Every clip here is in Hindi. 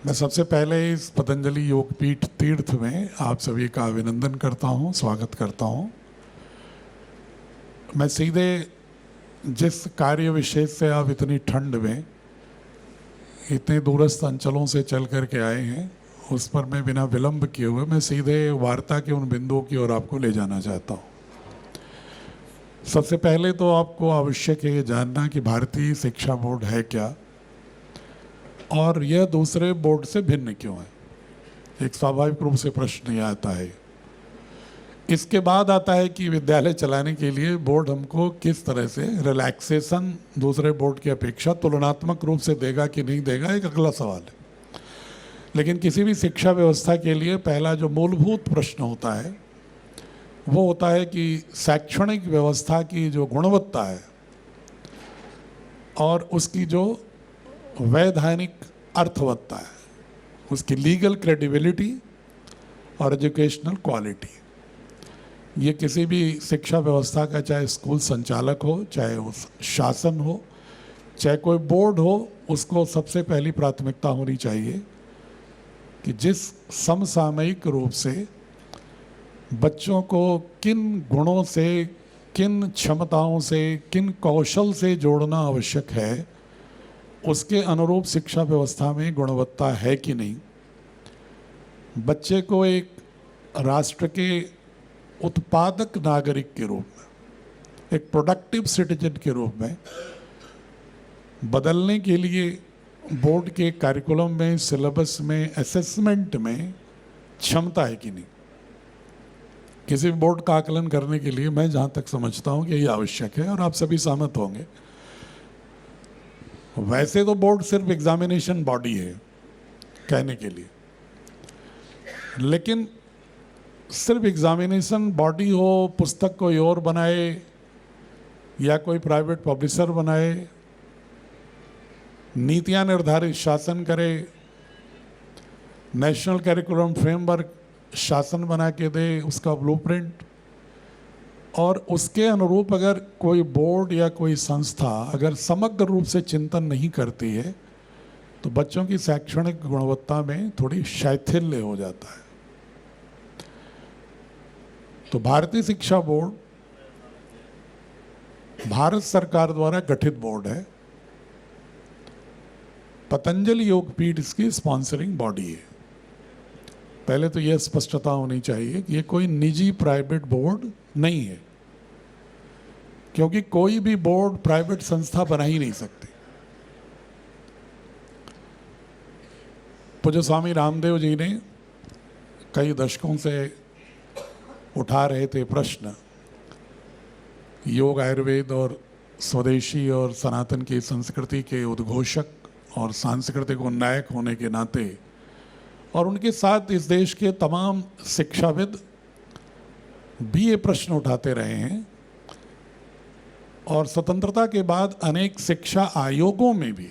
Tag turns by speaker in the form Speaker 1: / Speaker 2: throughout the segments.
Speaker 1: मैं सबसे पहले इस पतंजलि योगपीठ तीर्थ में आप सभी का अभिनंदन करता हूं, स्वागत करता हूं। मैं सीधे जिस कार्य विशेष से आप इतनी ठंड में इतने दूरस्थ अंचलों से चल कर के आए हैं, उस पर मैं बिना विलंब किए हुए मैं सीधे वार्ता के उन बिंदुओं की ओर आपको ले जाना चाहता हूं। सबसे पहले तो आपको आवश्यक है ये जानना कि भारतीय शिक्षा बोर्ड है क्या और यह दूसरे बोर्ड से भिन्न क्यों है। एक स्वाभाविक रूप से प्रश्न यह आता है। इसके बाद आता है कि विद्यालय चलाने के लिए बोर्ड हमको किस तरह से रिलैक्सेशन दूसरे बोर्ड की अपेक्षा तुलनात्मक रूप से देगा कि नहीं देगा, एक अगला सवाल है। लेकिन किसी भी शिक्षा व्यवस्था के लिए पहला जो मूलभूत प्रश्न होता है वो होता है कि शैक्षणिक व्यवस्था की जो गुणवत्ता है और उसकी जो वैधानिक अर्थवत्ता है, उसकी लीगल क्रेडिबिलिटी और एजुकेशनल क्वालिटी, ये किसी भी शिक्षा व्यवस्था का, चाहे स्कूल संचालक हो, चाहे उस शासन हो, चाहे कोई बोर्ड हो, उसको सबसे पहली प्राथमिकता होनी चाहिए कि जिस समसामयिक रूप से बच्चों को किन गुणों से, किन क्षमताओं से, किन कौशल से जोड़ना आवश्यक है, उसके अनुरूप शिक्षा व्यवस्था में गुणवत्ता है कि नहीं। बच्चे को एक राष्ट्र के उत्पादक नागरिक के रूप में, एक प्रोडक्टिव सिटीजन के रूप में बदलने के लिए बोर्ड के करिकुलम में, सिलेबस में, असेसमेंट में क्षमता है कि नहीं। किसी भी बोर्ड का आकलन करने के लिए मैं जहाँ तक समझता हूँ कि यही आवश्यक है और आप सभी सहमत होंगे। वैसे तो बोर्ड सिर्फ एग्जामिनेशन बॉडी है कहने के लिए, लेकिन सिर्फ एग्जामिनेशन बॉडी हो, पुस्तक कोई और बनाए या कोई प्राइवेट पब्लिशर बनाए, नीतियां निर्धारित शासन करे, नेशनल करिकुलम फ्रेमवर्क शासन बना के दे, उसका ब्लूप्रिंट, और उसके अनुरूप अगर कोई बोर्ड या कोई संस्था अगर समग्र रूप से चिंतन नहीं करती है तो बच्चों की शैक्षणिक गुणवत्ता में थोड़ी शैथिल्य हो जाता है। तो भारतीय शिक्षा बोर्ड भारत सरकार द्वारा गठित बोर्ड है। पतंजलि योगपीठ इसकी स्पॉन्सरिंग बॉडी है। पहले तो यह स्पष्टता होनी चाहिए कि ये कोई निजी प्राइवेट बोर्ड नहीं है, क्योंकि कोई भी बोर्ड प्राइवेट संस्था बना ही नहीं सकती। पूज्य स्वामी रामदेव जी ने कई दशकों से उठा रहे थे प्रश्न, योग, आयुर्वेद और स्वदेशी और सनातन की संस्कृति के उद्घोषक और सांस्कृतिक उन्नायक होने के नाते, और उनके साथ इस देश के तमाम शिक्षाविद भी ये प्रश्न उठाते रहे हैं। और स्वतंत्रता के बाद अनेक शिक्षा आयोगों में भी,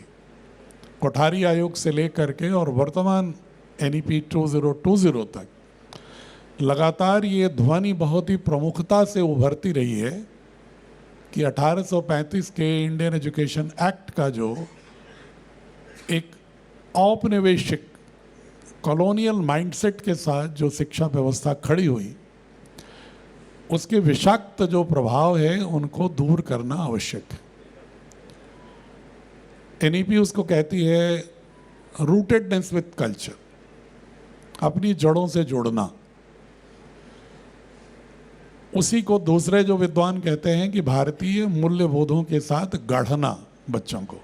Speaker 1: कोठारी आयोग से लेकर के और वर्तमान NEP 2020 तक लगातार ये ध्वनि बहुत ही प्रमुखता से उभरती रही है कि 1835 के इंडियन एजुकेशन एक्ट का जो एक औपनिवेशिक कॉलोनियल माइंडसेट के साथ जो शिक्षा व्यवस्था खड़ी हुई, उसके विषाक्त जो प्रभाव है उनको दूर करना आवश्यक है। NEP उसको कहती है रूटेडनेस विथ कल्चर, अपनी जड़ों से जोड़ना। उसी को दूसरे जो विद्वान कहते हैं कि भारतीय मूल्यबोधों के साथ गढ़ना बच्चों को।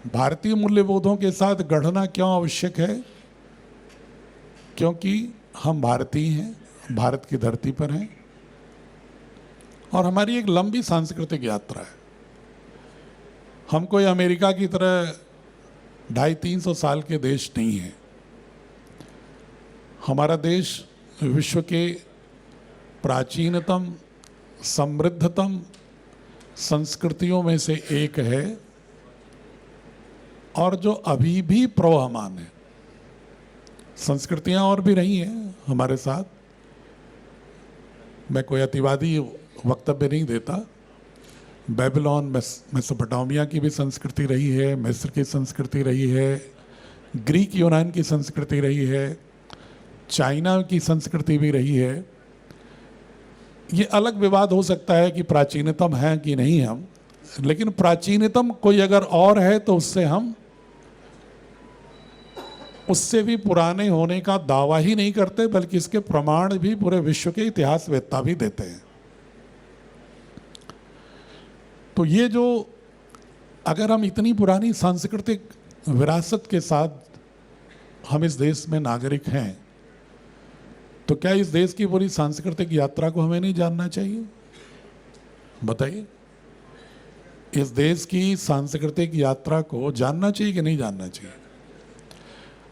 Speaker 1: भारतीय मूल्यबोधों के साथ गढ़ना क्यों आवश्यक है? क्योंकि हम भारतीय हैं, भारत की धरती पर हैं और हमारी एक लंबी सांस्कृतिक यात्रा है। हम कोई अमेरिका की तरह 250-300 साल के देश नहीं है। हमारा देश विश्व के प्राचीनतम, समृद्धतम संस्कृतियों में से एक है और जो अभी भी प्रवहमान है। संस्कृतियां और भी रही हैं हमारे साथ, मैं कोई अतिवादी वक्तव्य नहीं देता, बेबीलोन मेसोपोटामिया की भी संस्कृति रही है, मिस्र की संस्कृति रही है, ग्रीक यूनान की संस्कृति रही है, चाइना की संस्कृति भी रही है। ये अलग विवाद हो सकता है कि प्राचीनतम है कि नहीं हम, लेकिन प्राचीनतम कोई अगर और है तो उससे भी पुराने होने का दावा ही नहीं करते, बल्कि इसके प्रमाण भी पूरे विश्व के इतिहासवेत्ता भी देते हैं। तो ये जो, अगर हम इतनी पुरानी सांस्कृतिक विरासत के साथ हम इस देश में नागरिक हैं, तो क्या इस देश की पूरी सांस्कृतिक यात्रा को हमें नहीं जानना चाहिए? बताइए, इस देश की सांस्कृतिक यात्रा को जानना चाहिए कि नहीं जानना चाहिए?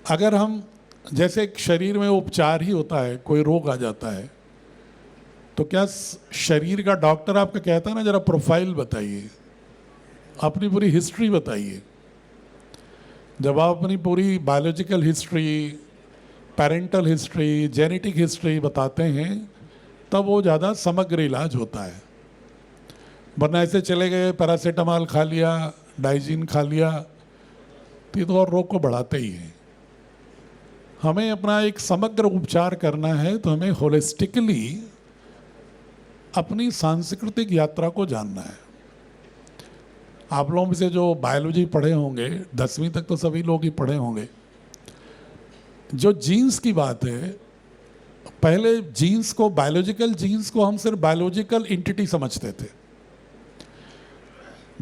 Speaker 1: अगर हम, जैसे एक शरीर में उपचार ही होता है, कोई रोग आ जाता है, तो क्या शरीर का डॉक्टर आपका कहता है ना, जरा प्रोफाइल बताइए, अपनी पूरी हिस्ट्री बताइए। जब आप अपनी पूरी biological history, parental history, genetic history बताते हैं, तब वो ज़्यादा समग्र इलाज होता है। वरना ऐसे चले गए, पैरासीटामॉल खा लिया, डाइजीन खा लिया, तो ये तो और रोग को बढ़ाते ही हैं। हमें अपना एक समग्र उपचार करना है, तो हमें होलिस्टिकली अपनी सांस्कृतिक यात्रा को जानना है। आप लोगों में से जो बायोलॉजी पढ़े होंगे, 10वीं तक तो सभी लोग ही पढ़े होंगे। जो जीन्स की बात है, पहले जीन्स को, बायोलॉजिकल जीन्स को हम सिर्फ बायोलॉजिकल एंटिटी समझते थे।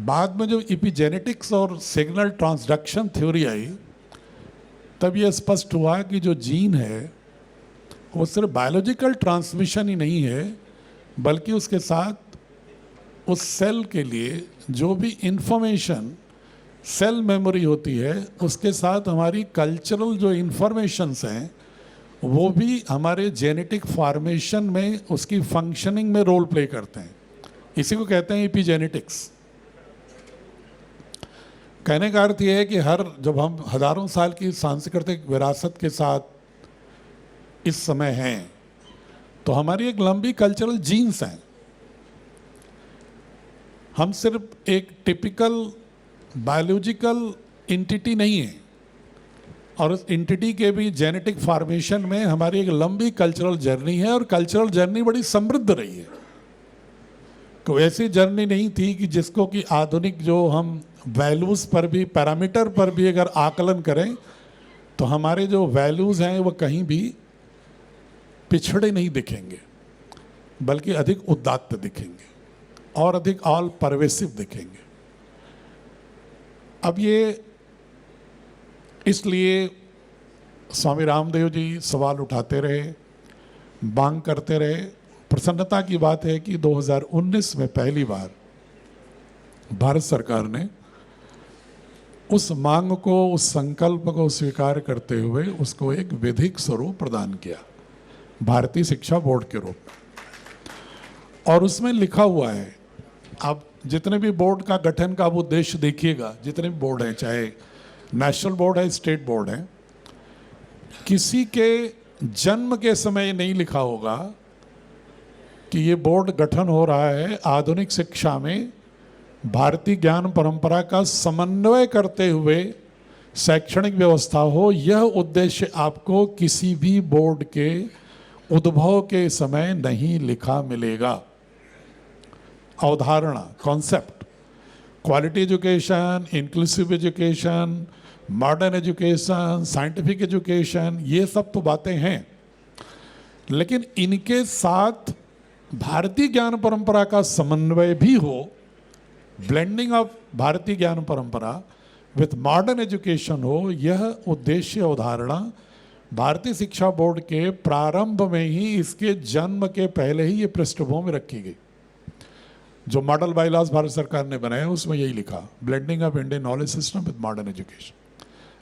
Speaker 1: बाद में जो एपिजेनेटिक्स और सिग्नल ट्रांसडक्शन थ्योरी आई, तब यह स्पष्ट हुआ कि जो जीन है वो सिर्फ बायोलॉजिकल ट्रांसमिशन ही नहीं है, बल्कि उसके साथ उस सेल के लिए जो भी इंफॉर्मेशन, सेल मेमोरी होती है, उसके साथ हमारी कल्चरल जो इंफॉर्मेशंस हैं वो भी हमारे जेनेटिक फॉर्मेशन में, उसकी फंक्शनिंग में रोल प्ले करते हैं। इसी को कहते हैं एपिजेनेटिक्स। कहने का अर्थ ये है कि जब हम हजारों साल की सांस्कृतिक विरासत के साथ इस समय हैं, तो हमारी एक लंबी कल्चरल जीन्स हैं। हम सिर्फ एक टिपिकल बायोलॉजिकल एंटिटी नहीं है, और उस एंटिटी के भी जेनेटिक फॉर्मेशन में हमारी एक लंबी कल्चरल जर्नी है, और कल्चरल जर्नी बड़ी समृद्ध रही है। कोई ऐसी जर्नी नहीं थी कि जिसको कि आधुनिक जो हम वैल्यूज़ पर भी, पैरामीटर पर भी अगर आकलन करें, तो हमारे जो वैल्यूज़ हैं वो कहीं भी पिछड़े नहीं दिखेंगे, बल्कि अधिक उदात्त दिखेंगे और अधिक ऑल परवेसिव दिखेंगे। अब ये इसलिए स्वामी रामदेव जी सवाल उठाते रहे, मांग करते रहे। प्रसन्नता की बात है कि 2019 में पहली बार भारत सरकार ने उस मांग को, उस संकल्प को स्वीकार करते हुए उसको एक विधिक स्वरूप प्रदान किया, भारतीय शिक्षा बोर्ड के रूप में। और उसमें लिखा हुआ है, आप जितने भी बोर्ड का गठन का उद्देश्य देखिएगा, जितने भी बोर्ड हैं, चाहे नेशनल बोर्ड है, स्टेट बोर्ड है, किसी के जन्म के समय नहीं लिखा होगा कि ये बोर्ड गठन हो रहा है आधुनिक शिक्षा में भारतीय ज्ञान परंपरा का समन्वय करते हुए शैक्षणिक व्यवस्था हो। यह उद्देश्य आपको किसी भी बोर्ड के उद्भव के समय नहीं लिखा मिलेगा। अवधारणा, concept, quality education, inclusive education, modern education, scientific education, ये सब तो बातें हैं, लेकिन इनके साथ भारतीय ज्ञान परंपरा का समन्वय भी हो, ब्लेंडिंग ऑफ भारतीय ज्ञान परंपरा विथ मॉडर्न एजुकेशन हो, यह उद्देश्य, अवधारणा भारतीय शिक्षा बोर्ड के प्रारंभ में ही, इसके जन्म के पहले ही ये पृष्ठभूमि रखी गई। जो मॉडल बाइलॉज भारत सरकार ने बनाया उसमें यही लिखा, blending of Indian knowledge system with modern education,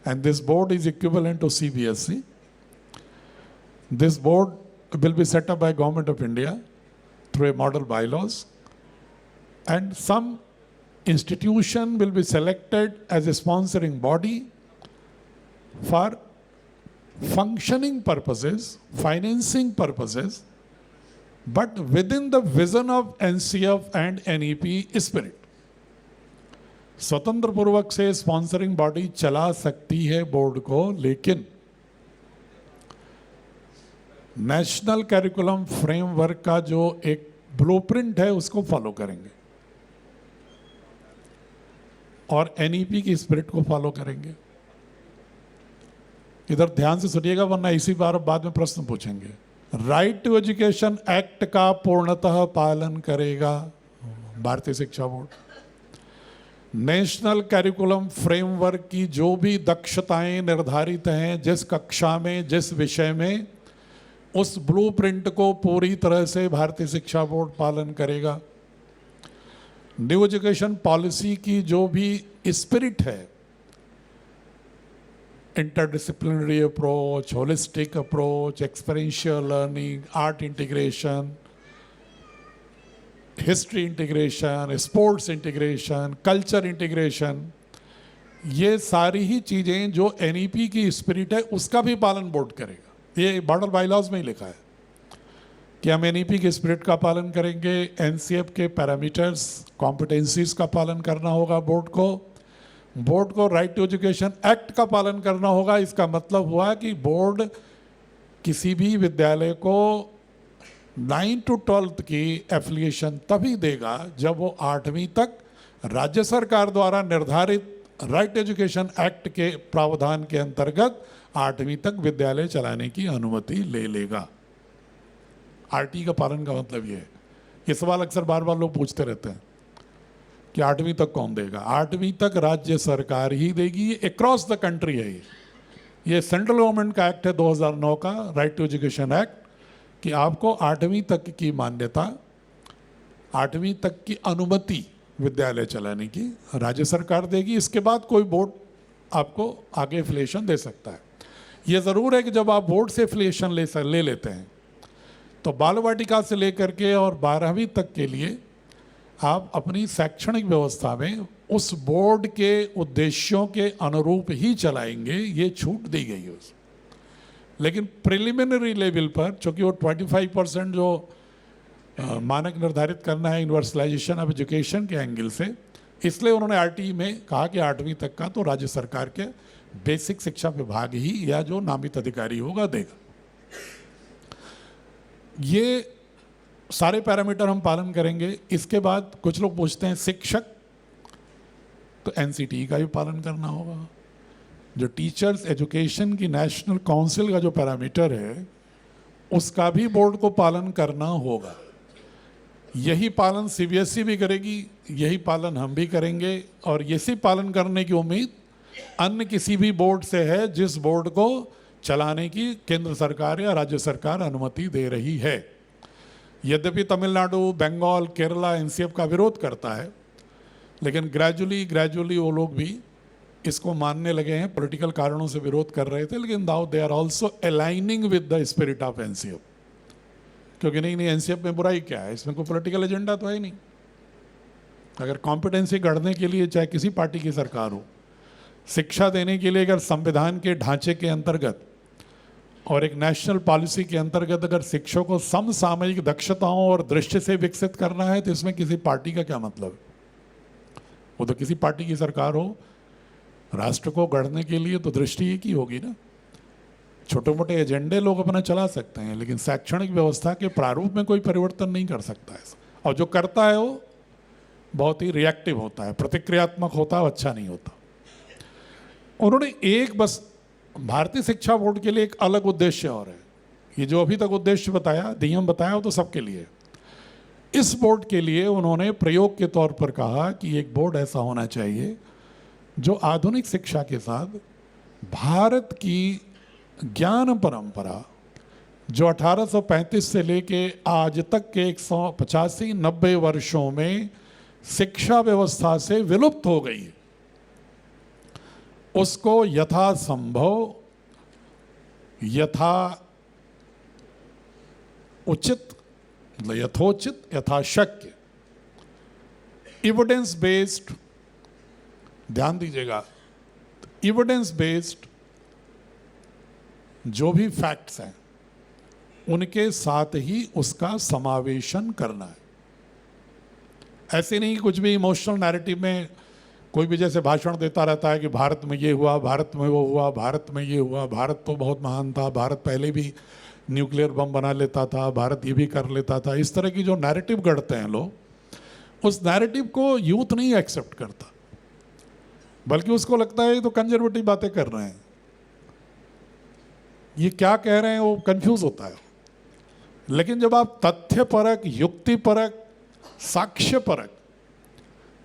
Speaker 1: and this board is equivalent to CBSE. This board will be set up by Government of India through a model bylaws, and some institution will be selected as a sponsoring body for functioning purposes, financing purposes, but within the vision of NCF and NEP spirit. स्वतंत्र पूर्वक से स्पॉन्सरिंग बॉडी चला सकती है बोर्ड को, लेकिन नेशनल करिकुलम फ्रेमवर्क का जो एक ब्लूप्रिंट है उसको फॉलो करेंगे और एनईपी की स्पिरिट को फॉलो करेंगे। इधर ध्यान से सुनिएगा वरना इसी बार बाद में प्रश्न पूछेंगे। राइट टू एजुकेशन एक्ट का पूर्णतः पालन करेगा भारतीय शिक्षा बोर्ड। नेशनल करिकुलम फ्रेमवर्क की जो भी दक्षताएं निर्धारित हैं जिस कक्षा में जिस विषय में, उस ब्लूप्रिंट को पूरी तरह से भारतीय शिक्षा बोर्ड पालन करेगा। न्यू एजुकेशन पॉलिसी की जो भी स्पिरिट है, interdisciplinary approach, holistic approach, experiential learning, art integration, history integration, sports integration, culture integration, ये सारी ही चीज़ें जो एनईपी की स्पिरिट है उसका भी पालन बोर्ड करेगा। ये बॉर्डर बायलॉज में ही लिखा है कि हम एनईपी के स्पिरिट का पालन करेंगे। एनसीएफ के पैरामीटर्स, कॉम्पिटेंसीज का पालन करना होगा बोर्ड को। बोर्ड को राइट टू एजुकेशन एक्ट का पालन करना होगा। इसका मतलब हुआ कि बोर्ड किसी भी विद्यालय को 9 to 12 की एफिलिएशन तभी देगा जब वो 8वीं तक राज्य सरकार द्वारा निर्धारित राइट एजुकेशन एक्ट के प्रावधान के अंतर्गत 8वीं तक विद्यालय चलाने की अनुमति ले लेगा। आरटी का पालन का मतलब ये है। ये सवाल अक्सर बार बार लोग पूछते रहते हैं कि 8वीं तक कौन देगा। 8वीं तक राज्य सरकार ही देगी। ये अक्रॉस द कंट्री है। ये सेंट्रल गवर्नमेंट का एक्ट है 2009 का, राइट टू एजुकेशन एक्ट, कि आपको 8वीं तक की मान्यता, 8वीं तक की अनुमति विद्यालय चलाने की राज्य सरकार देगी। इसके बाद कोई बोर्ड आपको आगे एफिलिएशन दे सकता है। ये ज़रूर है कि जब आप बोर्ड से एफिलिएशन ले लेते हैं तो बाल वाटिका से लेकर के और 12वीं तक के लिए आप अपनी शैक्षणिक व्यवस्था में उस बोर्ड के उद्देश्यों के अनुरूप ही चलाएंगे, ये छूट दी गई है। लेकिन प्रिलिमिनरी लेवल पर, चूँकि वो 25% जो मानक निर्धारित करना है यूनिवर्सलाइजेशन ऑफ एजुकेशन के एंगल से, इसलिए उन्होंने आरटी में कहा कि 8वीं तक का तो राज्य सरकार के बेसिक शिक्षा विभाग ही या जो नामित अधिकारी होगा देगा। ये सारे पैरामीटर हम पालन करेंगे। इसके बाद कुछ लोग पूछते हैं शिक्षक, तो एनसीटी का भी पालन करना होगा। जो टीचर्स एजुकेशन की नेशनल काउंसिल का जो पैरामीटर है उसका भी बोर्ड को पालन करना होगा। यही पालन सीबीएसई भी करेगी, यही पालन हम भी करेंगे और इसी पालन करने की उम्मीद अन्य किसी भी बोर्ड से है जिस बोर्ड को चलाने की केंद्र सरकार या राज्य सरकार अनुमति दे रही है। यद्यपि तमिलनाडु, बंगाल, केरला एनसीएफ का विरोध करता है, लेकिन ग्रेजुअली वो लोग भी इसको मानने लगे हैं। पॉलिटिकल कारणों से विरोध कर रहे थे, लेकिन now they are also aligning with the spirit of NCF, क्योंकि नहीं एनसीएफ में बुराई क्या है, इसमें कोई पॉलिटिकल एजेंडा तो है नहीं। अगर कॉम्पिटेंसी गढ़ने के लिए चाहे किसी पार्टी की सरकार हो, शिक्षा देने के लिए अगर संविधान के ढांचे के अंतर्गत और एक नेशनल पॉलिसी के अंतर्गत अगर शिक्षकों को समसामयिक दक्षताओं और दृष्टि से विकसित करना है, तो इसमें किसी पार्टी का क्या मतलब है। वो तो किसी पार्टी की सरकार हो, राष्ट्र को गढ़ने के लिए तो दृष्टि एक ही होगी ना। छोटे मोटे एजेंडे लोग अपना चला सकते हैं, लेकिन शैक्षणिक व्यवस्था के प्रारूप में कोई परिवर्तन नहीं कर सकता है। और जो करता है वो बहुत ही रिएक्टिव होता है, प्रतिक्रियात्मक होता है, अच्छा नहीं होता। उन्होंने एक बस भारतीय शिक्षा बोर्ड के लिए एक अलग उद्देश्य और है। ये जो अभी तक उद्देश्य बताया, नियम बताया, वो तो सबके लिए। इस बोर्ड के लिए उन्होंने प्रयोग के तौर पर कहा कि एक बोर्ड ऐसा होना चाहिए जो आधुनिक शिक्षा के साथ भारत की ज्ञान परंपरा, जो 1835 से लेके आज तक के 185-90 वर्षों में शिक्षा व्यवस्था से विलुप्त हो गई है, उसको यथासंभव, यथोचित, यथाशक्य, एविडेंस बेस्ड, ध्यान दीजिएगा, एविडेंस बेस्ड जो भी फैक्ट्स हैं उनके साथ ही उसका समावेशन करना है। ऐसे नहीं कुछ भी इमोशनल नैरेटिव में कोई भी जैसे भाषण देता रहता है कि भारत में ये हुआ, भारत में वो हुआ, भारत में ये हुआ, भारत तो बहुत महान था, भारत पहले भी न्यूक्लियर बम बना लेता था, भारत ये भी कर लेता था। इस तरह की जो नैरेटिव गढ़ते हैं लोग, उस नैरेटिव को यूथ नहीं एक्सेप्ट करता, बल्कि उसको लगता है ये तो कंजर्वेटिव बातें कर रहे हैं, ये क्या कह रहे हैं, वो कंफ्यूज होता है। लेकिन जब आप तथ्यपरक, युक्तिपरक, साक्ष्यपरक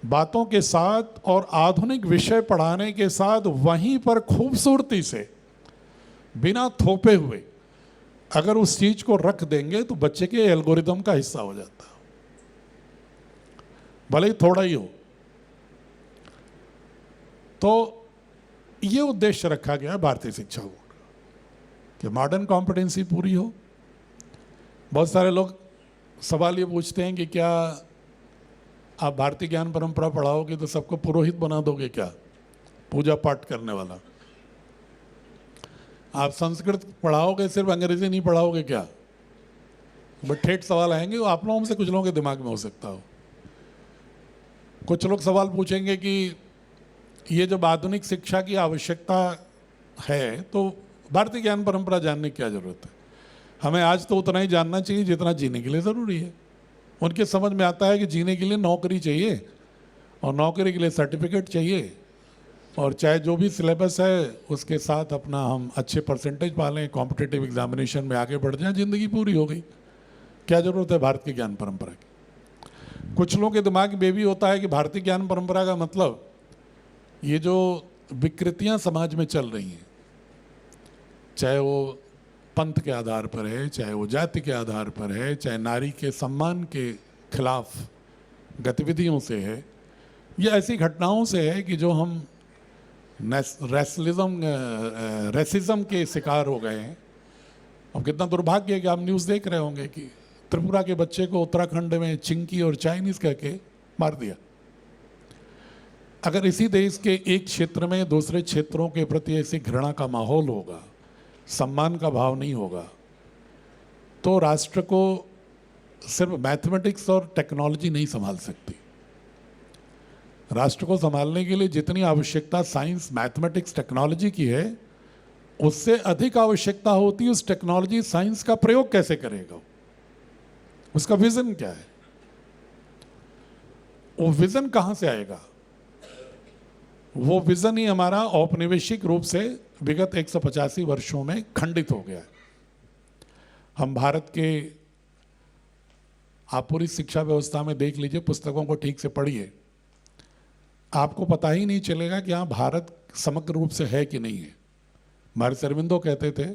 Speaker 1: बातों के साथ और आधुनिक विषय पढ़ाने के साथ वहीं पर खूबसूरती से बिना थोपे हुए अगर उस चीज को रख देंगे तो बच्चे के एल्गोरिदम का हिस्सा हो जाता है, भले ही थोड़ा ही हो। तो ये उद्देश्य रखा गया भारतीय शिक्षा बोर्ड का कि मॉडर्न कॉम्पिटेंसी पूरी हो। बहुत सारे लोग सवाल ये पूछते हैं कि क्या आप भारतीय ज्ञान परंपरा पढ़ाओगे तो सबको पुरोहित बना दोगे क्या, पूजा पाठ करने वाला? आप संस्कृत पढ़ाओगे, सिर्फ अंग्रेजी नहीं पढ़ाओगे क्या? बट ठेठ सवाल आएंगे, वो आप लोगों में से कुछ लोगों के दिमाग में हो सकता हो। कुछ लोग सवाल पूछेंगे कि ये जब आधुनिक शिक्षा की आवश्यकता है तो भारतीय ज्ञान परंपरा जानने की क्या जरूरत है? हमें आज तो उतना ही जानना चाहिए जितना जीने के लिए ज़रूरी है। उनके समझ में आता है कि जीने के लिए नौकरी चाहिए, और नौकरी के लिए सर्टिफिकेट चाहिए, और चाहे जो भी सिलेबस है उसके साथ अपना हम अच्छे परसेंटेज पा लें, कॉम्पिटिटिव एग्जामिनेशन में आगे बढ़ जाएं, ज़िंदगी पूरी हो गई। क्या ज़रूरत है भारत की ज्ञान परंपरा की? कुछ लोगों के दिमाग में भी होता है कि भारतीय ज्ञान परंपरा का मतलब ये जो विकृतियाँ समाज में चल रही हैं, चाहे वो पंथ के आधार पर है, चाहे वो जाति के आधार पर है, चाहे नारी के सम्मान के खिलाफ गतिविधियों से है, ये ऐसी घटनाओं से है कि जो हम रेसिज्म के शिकार हो गए हैं। अब कितना दुर्भाग्य है कि आप न्यूज़ देख रहे होंगे कि त्रिपुरा के बच्चे को उत्तराखंड में चिंकी और चाइनीज़ कह के मार दिया। अगर इसी देश के एक क्षेत्र में दूसरे क्षेत्रों के प्रति ऐसी घृणा का माहौल होगा, सम्मान का भाव नहीं होगा, तो राष्ट्र को सिर्फ मैथमेटिक्स और टेक्नोलॉजी नहीं संभाल सकती। राष्ट्र को संभालने के लिए जितनी आवश्यकता साइंस, मैथमेटिक्स, टेक्नोलॉजी की है, उससे अधिक आवश्यकता होती है उस टेक्नोलॉजी, साइंस का प्रयोग कैसे करेगा, उसका विजन क्या है। वो विजन कहां से आएगा? वो विजन ही हमारा औपनिवेशिक रूप से विगत 185 वर्षों में खंडित हो गया है। हम भारत के, आप पूरी शिक्षा व्यवस्था में देख लीजिए, पुस्तकों को ठीक से पढ़िए, आपको पता ही नहीं चलेगा कि हाँ भारत समग्र रूप से है कि नहीं है। हमारे अरविंदो कहते थे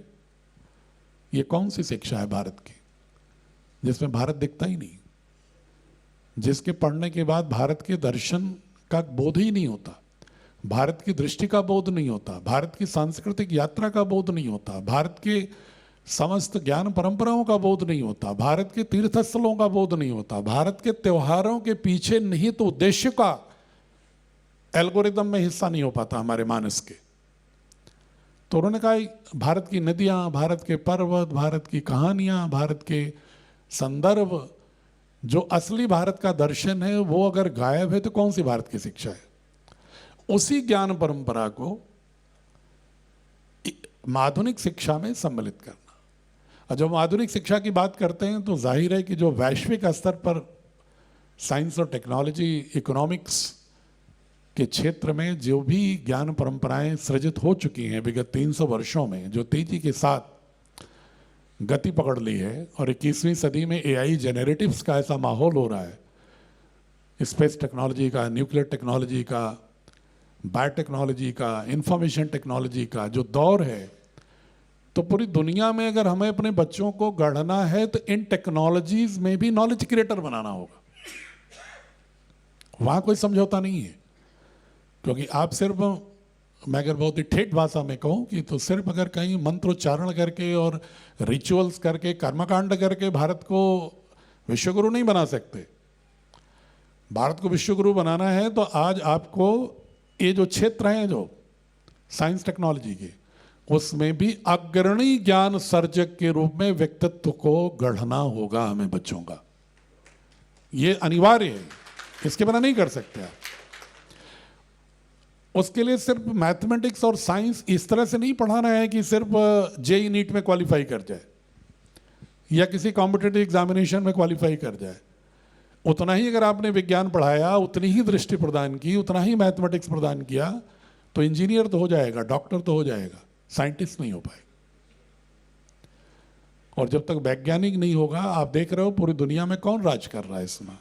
Speaker 1: ये कौन सी शिक्षा है भारत की जिसमें भारत दिखता ही नहीं, जिसके पढ़ने के बाद भारत के दर्शन का बोध ही नहीं होता, भारत की दृष्टि का बोध नहीं होता, भारत की सांस्कृतिक यात्रा का बोध नहीं होता, भारत के समस्त ज्ञान परंपराओं का बोध नहीं होता, भारत के तीर्थस्थलों का बोध नहीं होता, भारत के त्योहारों के पीछे निहित तो उद्देश्य का एल्गोरिदम में हिस्सा नहीं हो पाता हमारे मानस के। तो उन्होंने कहा भारत की नदियां, भारत के पर्वत, भारत की कहानियां, भारत के संदर्भ, जो असली भारत का दर्शन है वो अगर गायब है तो कौन सी भारत की शिक्षा है? उसी ज्ञान परंपरा को आधुनिक शिक्षा में सम्मिलित करना। और जब हम आधुनिक शिक्षा की बात करते हैं तो जाहिर है कि जो वैश्विक स्तर पर साइंस और टेक्नोलॉजी, इकोनॉमिक्स के क्षेत्र में जो भी ज्ञान परंपराएं सृजित हो चुकी हैं विगत 300 वर्षों में, जो तेजी के साथ गति पकड़ ली है, और 21वीं सदी में एआई जेनरेटिव्स का ऐसा माहौल हो रहा है, स्पेस टेक्नोलॉजी का, न्यूक्लियर टेक्नोलॉजी का, बायोटेक्नोलॉजी का, इंफॉर्मेशन टेक्नोलॉजी का जो दौर है, तो पूरी दुनिया में अगर हमें अपने बच्चों को गढ़ना है तो इन टेक्नोलॉजीज में भी नॉलेज क्रिएटर बनाना होगा। वहां कोई समझौता नहीं है, क्योंकि आप सिर्फ, मैं अगर बहुत ही ठेठ भाषा में कहूँ कि तो सिर्फ अगर कहीं मंत्रोच्चारण करके और रिचुअल्स करके, कर्मकांड करके भारत को विश्वगुरु नहीं बना सकते। भारत को विश्वगुरु बनाना है तो आज आपको ये जो क्षेत्र हैं जो साइंस टेक्नोलॉजी के, उसमें भी अग्रणी ज्ञान सर्जक के रूप में व्यक्तित्व को गढ़ना होगा हमें बच्चों का। ये अनिवार्य है, इसके बिना नहीं कर सकते आप। उसके लिए सिर्फ मैथमेटिक्स और साइंस इस तरह से नहीं पढ़ाना है कि सिर्फ जेई नीट में क्वालिफाई कर जाए या किसी कॉम्पिटिटिव एग्जामिनेशन में क्वालिफाई कर जाए। उतना ही अगर आपने विज्ञान पढ़ाया, उतनी ही दृष्टि प्रदान की, उतना ही मैथमेटिक्स प्रदान किया, तो इंजीनियर तो हो जाएगा, डॉक्टर तो हो जाएगा, साइंटिस्ट नहीं हो पाएगा। और जब तक वैज्ञानिक नहीं होगा, आप देख रहे हो पूरी दुनिया में कौन राज कर रहा है इस समय।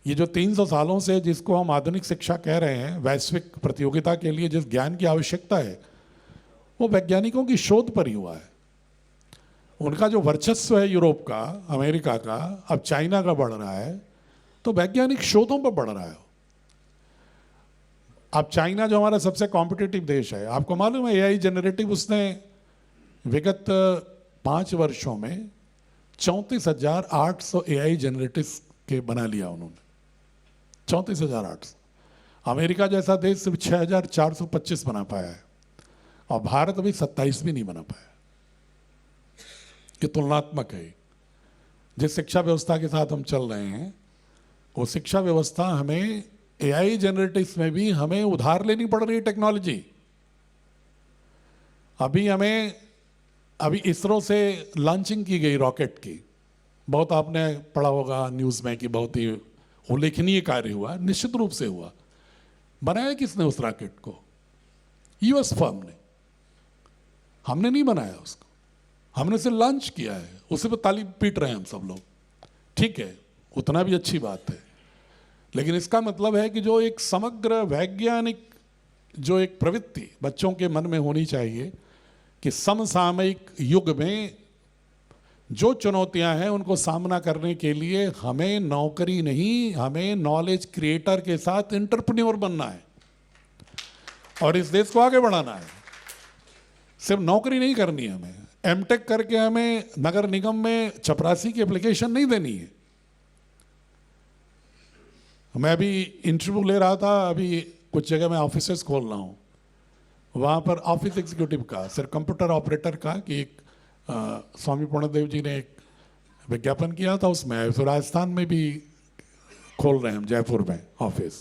Speaker 1: ये जो 300 सालों से जिसको हम आधुनिक शिक्षा कह रहे हैं, वैश्विक प्रतियोगिता के लिए जिस ज्ञान की आवश्यकता है, वो वैज्ञानिकों की शोध पर ही हुआ है। उनका जो वर्चस्व है यूरोप का, अमेरिका का, अब चाइना का बढ़ रहा है, तो वैज्ञानिक शोधों पर बढ़ रहा है। अब चाइना जो हमारा सबसे कॉम्पिटिटिव देश है, आपको मालूम है एआई जनरेटिव उसने विगत 5 वर्षों में 34,800 एआई जनरेटिव के बना लिया उन्होंने। 34,800। अमेरिका जैसा देश सिर्फ 6,425 बना पाया है, और भारत अभी 27 भी नहीं बना पाया। ये तुलनात्मक है। जिस शिक्षा व्यवस्था के साथ हम चल रहे हैं, वो शिक्षा व्यवस्था हमें एआई जनरेटिव्स में भी हमें उधार लेनी पड़ रही है टेक्नोलॉजी। अभी इसरो से लॉन्चिंग की गई रॉकेट की, बहुत आपने पढ़ा होगा न्यूज़ में कि बहुत ही उल्लेखनीय कार्य हुआ, निश्चित रूप से हुआ। बनाया किसने उस रॉकेट को? यूएस फर्म ने। हमने नहीं बनाया उसको, हमने सिर्फ लॉन्च किया है, उसे पे ताली पीट रहे हैं हम सब लोग। ठीक है, उतना भी अच्छी बात है, लेकिन इसका मतलब है कि जो एक समग्र वैज्ञानिक जो एक प्रवृत्ति बच्चों के मन में होनी चाहिए कि समसामयिक युग में जो चुनौतियां हैं उनको सामना करने के लिए हमें नौकरी नहीं, हमें नॉलेज क्रिएटर के साथ एंटरप्रेन्योर बनना है और इस देश को आगे बढ़ाना है। सिर्फ नौकरी नहीं करनी है, हमें एमटेक करके हमें नगर निगम में चपरासी की एप्लीकेशन नहीं देनी है। मैं अभी इंटरव्यू ले रहा था, अभी कुछ जगह मैं ऑफिसेस खोल रहा हूँ, वहाँ पर ऑफिस एग्जीक्यूटिव का, सिर्फ कंप्यूटर ऑपरेटर का, कि एक स्वामी पूर्णदेव जी ने एक विज्ञापन किया था उसमें। तो राजस्थान में भी खोल रहे हैं हम, जयपुर में ऑफिस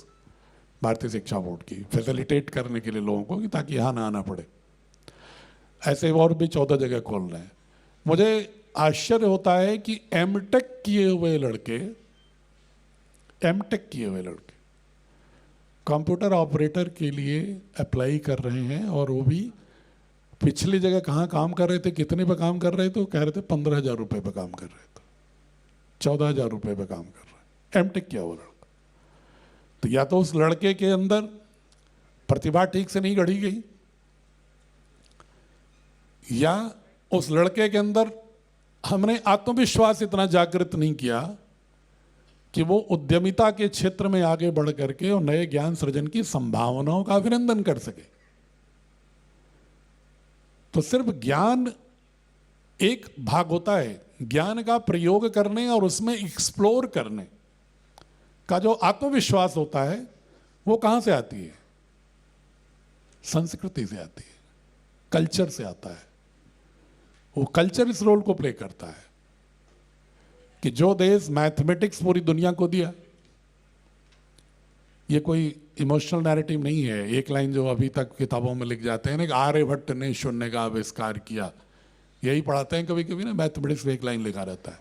Speaker 1: भारतीय शिक्षा बोर्ड की, फैसिलिटेट करने के लिए लोगों को, कि ताकि यहाँ ना आना पड़े। ऐसे और भी 14 जगह खोल रहे हैं। मुझे आश्चर्य होता है कि एमटेक किए हुए लड़के कंप्यूटर ऑपरेटर के लिए अप्लाई कर रहे हैं, और वो भी पिछली जगह कहाँ काम कर रहे थे, कितने पे काम कर रहे थे, कह रहे थे 15,000 रुपये पे काम कर रहे थे, 14,000 रुपये पे काम कर रहे हैं। एमटेक किया हुआ लड़का। तो या तो उस लड़के के अंदर प्रतिभा ठीक से नहीं गढ़ी गई, या उस लड़के के अंदर हमने आत्मविश्वास इतना जागृत नहीं किया कि वो उद्यमिता के क्षेत्र में आगे बढ़ करके और नए ज्ञान सृजन की संभावनाओं का अभिनंदन कर सके। तो सिर्फ ज्ञान एक भाग होता है, ज्ञान का प्रयोग करने और उसमें एक्सप्लोर करने का जो आत्मविश्वास होता है, वो कहां से आती है? संस्कृति से आती है, कल्चर से आता है। वो कल्चर इस रोल को प्ले करता है कि जो देश मैथमेटिक्स पूरी दुनिया को दिया, ये कोई इमोशनल नैरेटिव नहीं है, एक लाइन जो अभी तक किताबों में लिख जाते हैं ना, कि आर्यभट्ट ने शून्य का आविष्कार किया, यही पढ़ाते हैं कभी कभी ना, मैथमेटिक्स में एक लाइन लिखा रहता है,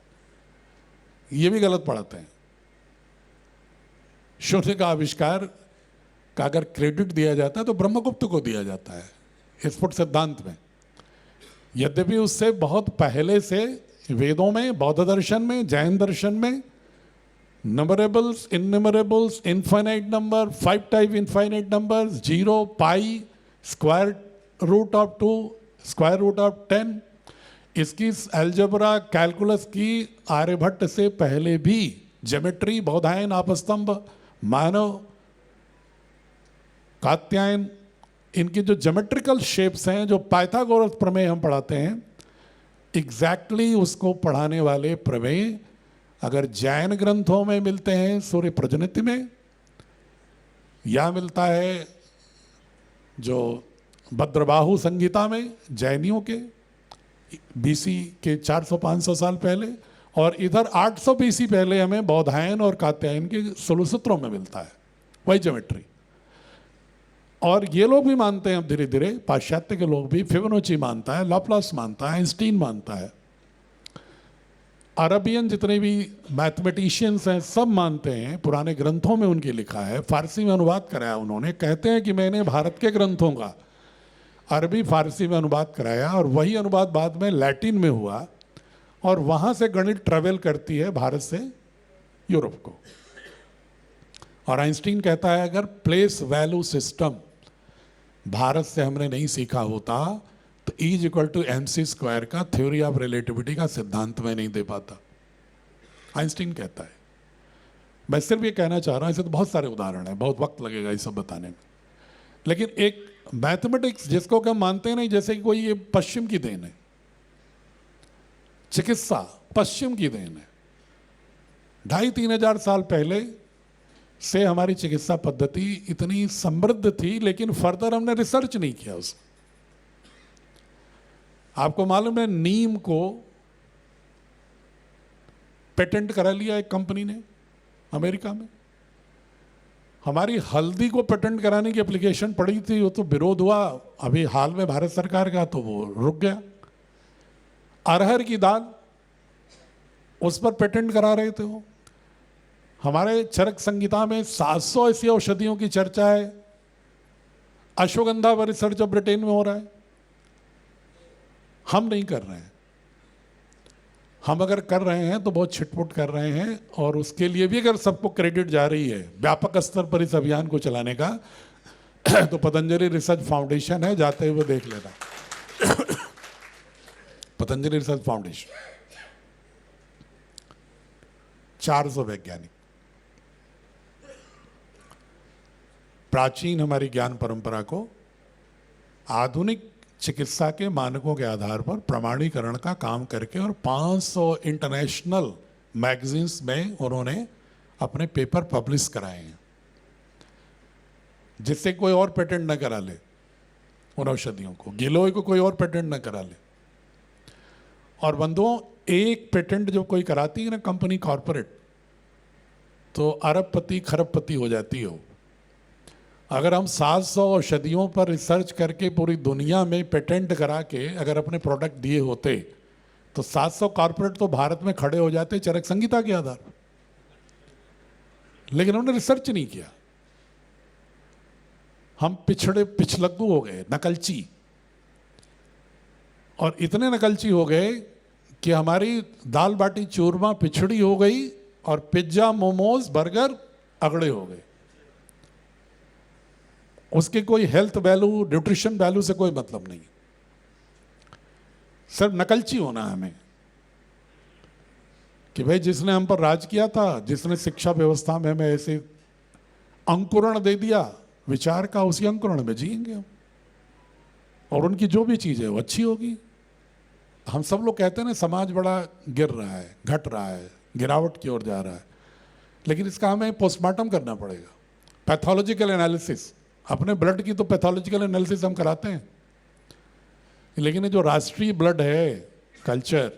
Speaker 1: ये भी गलत पढ़ाते हैं। शून्य का आविष्कार का अगर क्रेडिट दिया जाता है तो ब्रह्मगुप्त को दिया जाता है स्फुट सिद्धांत में, यद्यपि उससे बहुत पहले से वेदों में, बौद्ध दर्शन में, जैन दर्शन में numerables, innumerables, infinite number, 5 type infinite numbers, 0, pi, square root of 2, square root of 10, इसकी अलजेब्रा कैलकुलस की आर्यभट्ट से पहले भी, ज्योमेट्री, बौधायन, आपस्तंभ, मानव, कात्यायन, इनकी जो ज्योमेट्रिकल शेप्स हैं, जो पाइथागोरस प्रमेय हम पढ़ाते हैं, एग्जैक्टली उसको पढ़ाने वाले प्रमेय अगर जैन ग्रंथों में मिलते हैं, सूर्य प्रजनिति में, या मिलता है जो भद्रबाहु संगीता में जैनियों के बीसी के 400-500 साल पहले, और इधर 800 बीसी पहले हमें बौधायन और कात्यायन के सूत्रों में मिलता है, वही ज्योमेट्री। और ये लोग भी मानते हैं अब धीरे धीरे, पाश्चात्य के लोग भी, फिबोनाची मानता है, लाप्लास मानता है, आइंस्टीन मानता है, अरबियन जितने भी मैथमेटिशियंस हैं सब मानते हैं, पुराने ग्रंथों में उनके लिखा है, फारसी में अनुवाद कराया उन्होंने। कहते हैं कि मैंने भारत के ग्रंथों का अरबी फारसी में अनुवाद कराया और वही अनुवाद बाद में लैटिन में हुआ और वहाँ से गणित ट्रेवल करती है भारत से यूरोप को। और आइंस्टीन कहता है अगर प्लेस वैल्यू सिस्टम भारत से हमने नहीं सीखा होता तो E=mc² का थ्योरी ऑफ रिलेटिविटी का सिद्धांत में नहीं दे पाता, आइंस्टीन कहता है। मैं सिर्फ ये कहना चाह रहा हूँ, ऐसे तो बहुत सारे उदाहरण हैं, बहुत वक्त लगेगा ये सब बताने में, लेकिन एक मैथमेटिक्स जिसको हम मानते हैं नहीं, जैसे कि कोई ये पश्चिम की देन है, चिकित्सा पश्चिम की देन है। 2,500-3 हजार साल पहले से हमारी चिकित्सा पद्धति इतनी समृद्ध थी, लेकिन फर्दर हमने रिसर्च नहीं किया उसको। आपको मालूम है नीम को पेटेंट करा लिया एक कंपनी ने अमेरिका में। हमारी हल्दी को पेटेंट कराने की एप्लीकेशन पड़ी थी, वो तो विरोध हुआ अभी हाल में भारत सरकार का, तो वो रुक गया। अरहर की दाल, उस पर पेटेंट करा रहे थे वो। हमारे चरक संहिता में 700 ऐसी औषधियों की चर्चा है। अश्वगंधा पर रिसर्च अब ब्रिटेन में हो रहा है, हम नहीं कर रहे हैं। हम अगर कर रहे हैं तो बहुत छिटपुट कर रहे हैं, और उसके लिए भी अगर सबको क्रेडिट जा रही है व्यापक स्तर पर इस अभियान को चलाने का तो पतंजलि रिसर्च फाउंडेशन है, जाते हुए देख लेना पतंजलि रिसर्च फाउंडेशन, 400 वैज्ञानिक, प्राचीन हमारी ज्ञान परंपरा को आधुनिक चिकित्सा के मानकों के आधार पर प्रमाणीकरण का काम करके और 500 इंटरनेशनल मैगजीन्स में उन्होंने अपने पेपर पब्लिश कराए हैं, जिससे कोई और पेटेंट न करा ले उन औषधियों को, गिलोय को कोई और पेटेंट न करा ले। और बंधुओं, एक पेटेंट जब कोई कराती है ना कंपनी कॉरपोरेट, तो अरबपति खरबपति हो जाती हो। अगर हम 700 औषधियों पर रिसर्च करके पूरी दुनिया में पेटेंट करा के अगर अपने प्रोडक्ट दिए होते तो 700 कॉर्पोरेट तो भारत में खड़े हो जाते चरक संहिता के आधार पर, लेकिन उन्होंने रिसर्च नहीं किया। हम पिछलग्गू हो गए, नकलची, और इतने नकलची हो गए कि हमारी दाल बाटी चूरमा पिछड़ी हो गई और पिज्जा मोमोज बर्गर अगड़े हो गए। उसके कोई हेल्थ वैल्यू न्यूट्रिशन वैल्यू से कोई मतलब नहीं, सिर्फ नकलची होना है हमें कि भाई जिसने हम पर राज किया था, जिसने शिक्षा व्यवस्था में हमें ऐसे अंकुरण दे दिया विचार का, उसी अंकुरण में जिएंगे हम, और उनकी जो भी चीज़ है वो अच्छी होगी। हम सब लोग कहते हैं ना समाज बड़ा गिर रहा है, घट रहा है, गिरावट की ओर जा रहा है, लेकिन इसका हमें पोस्टमार्टम करना पड़ेगा, पैथोलॉजिकल एनालिसिस। अपने ब्लड की तो पैथोलॉजिकल एनालिसिस हम कराते हैं, लेकिन ये जो राष्ट्रीय ब्लड है कल्चर,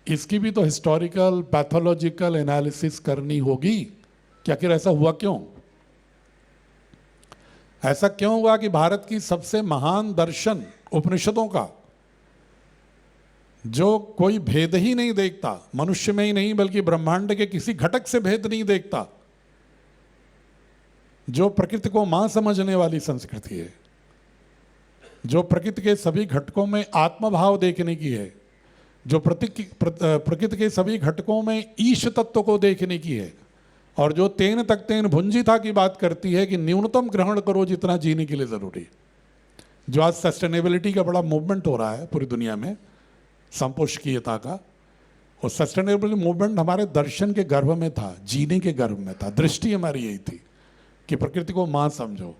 Speaker 1: इसकी भी तो हिस्टोरिकल पैथोलॉजिकल एनालिसिस करनी होगी कि आखिर ऐसा हुआ क्यों। ऐसा क्यों हुआ कि भारत की सबसे महान दर्शन उपनिषदों का, जो कोई भेद ही नहीं देखता, मनुष्य में ही नहीं बल्कि ब्रह्मांड के किसी घटक से भेद नहीं देखता, जो प्रकृति को मां समझने वाली संस्कृति है, जो प्रकृति के सभी घटकों में आत्मभाव देखने की है, जो प्रकृति के सभी घटकों में ईश तत्व को देखने की है, और जो तेन तक तेन भुंजिता की बात करती है कि न्यूनतम ग्रहण करो जितना जीने के लिए जरूरी है। जो आज सस्टेनेबिलिटी का बड़ा मूवमेंट हो रहा है पूरी दुनिया में, संपोषकीयता का, और सस्टेनेबिलिटी मूवमेंट हमारे दर्शन के गर्भ में था, जीने के गर्भ में था। दृष्टि हमारी यही थी कि प्रकृति को माँ समझो,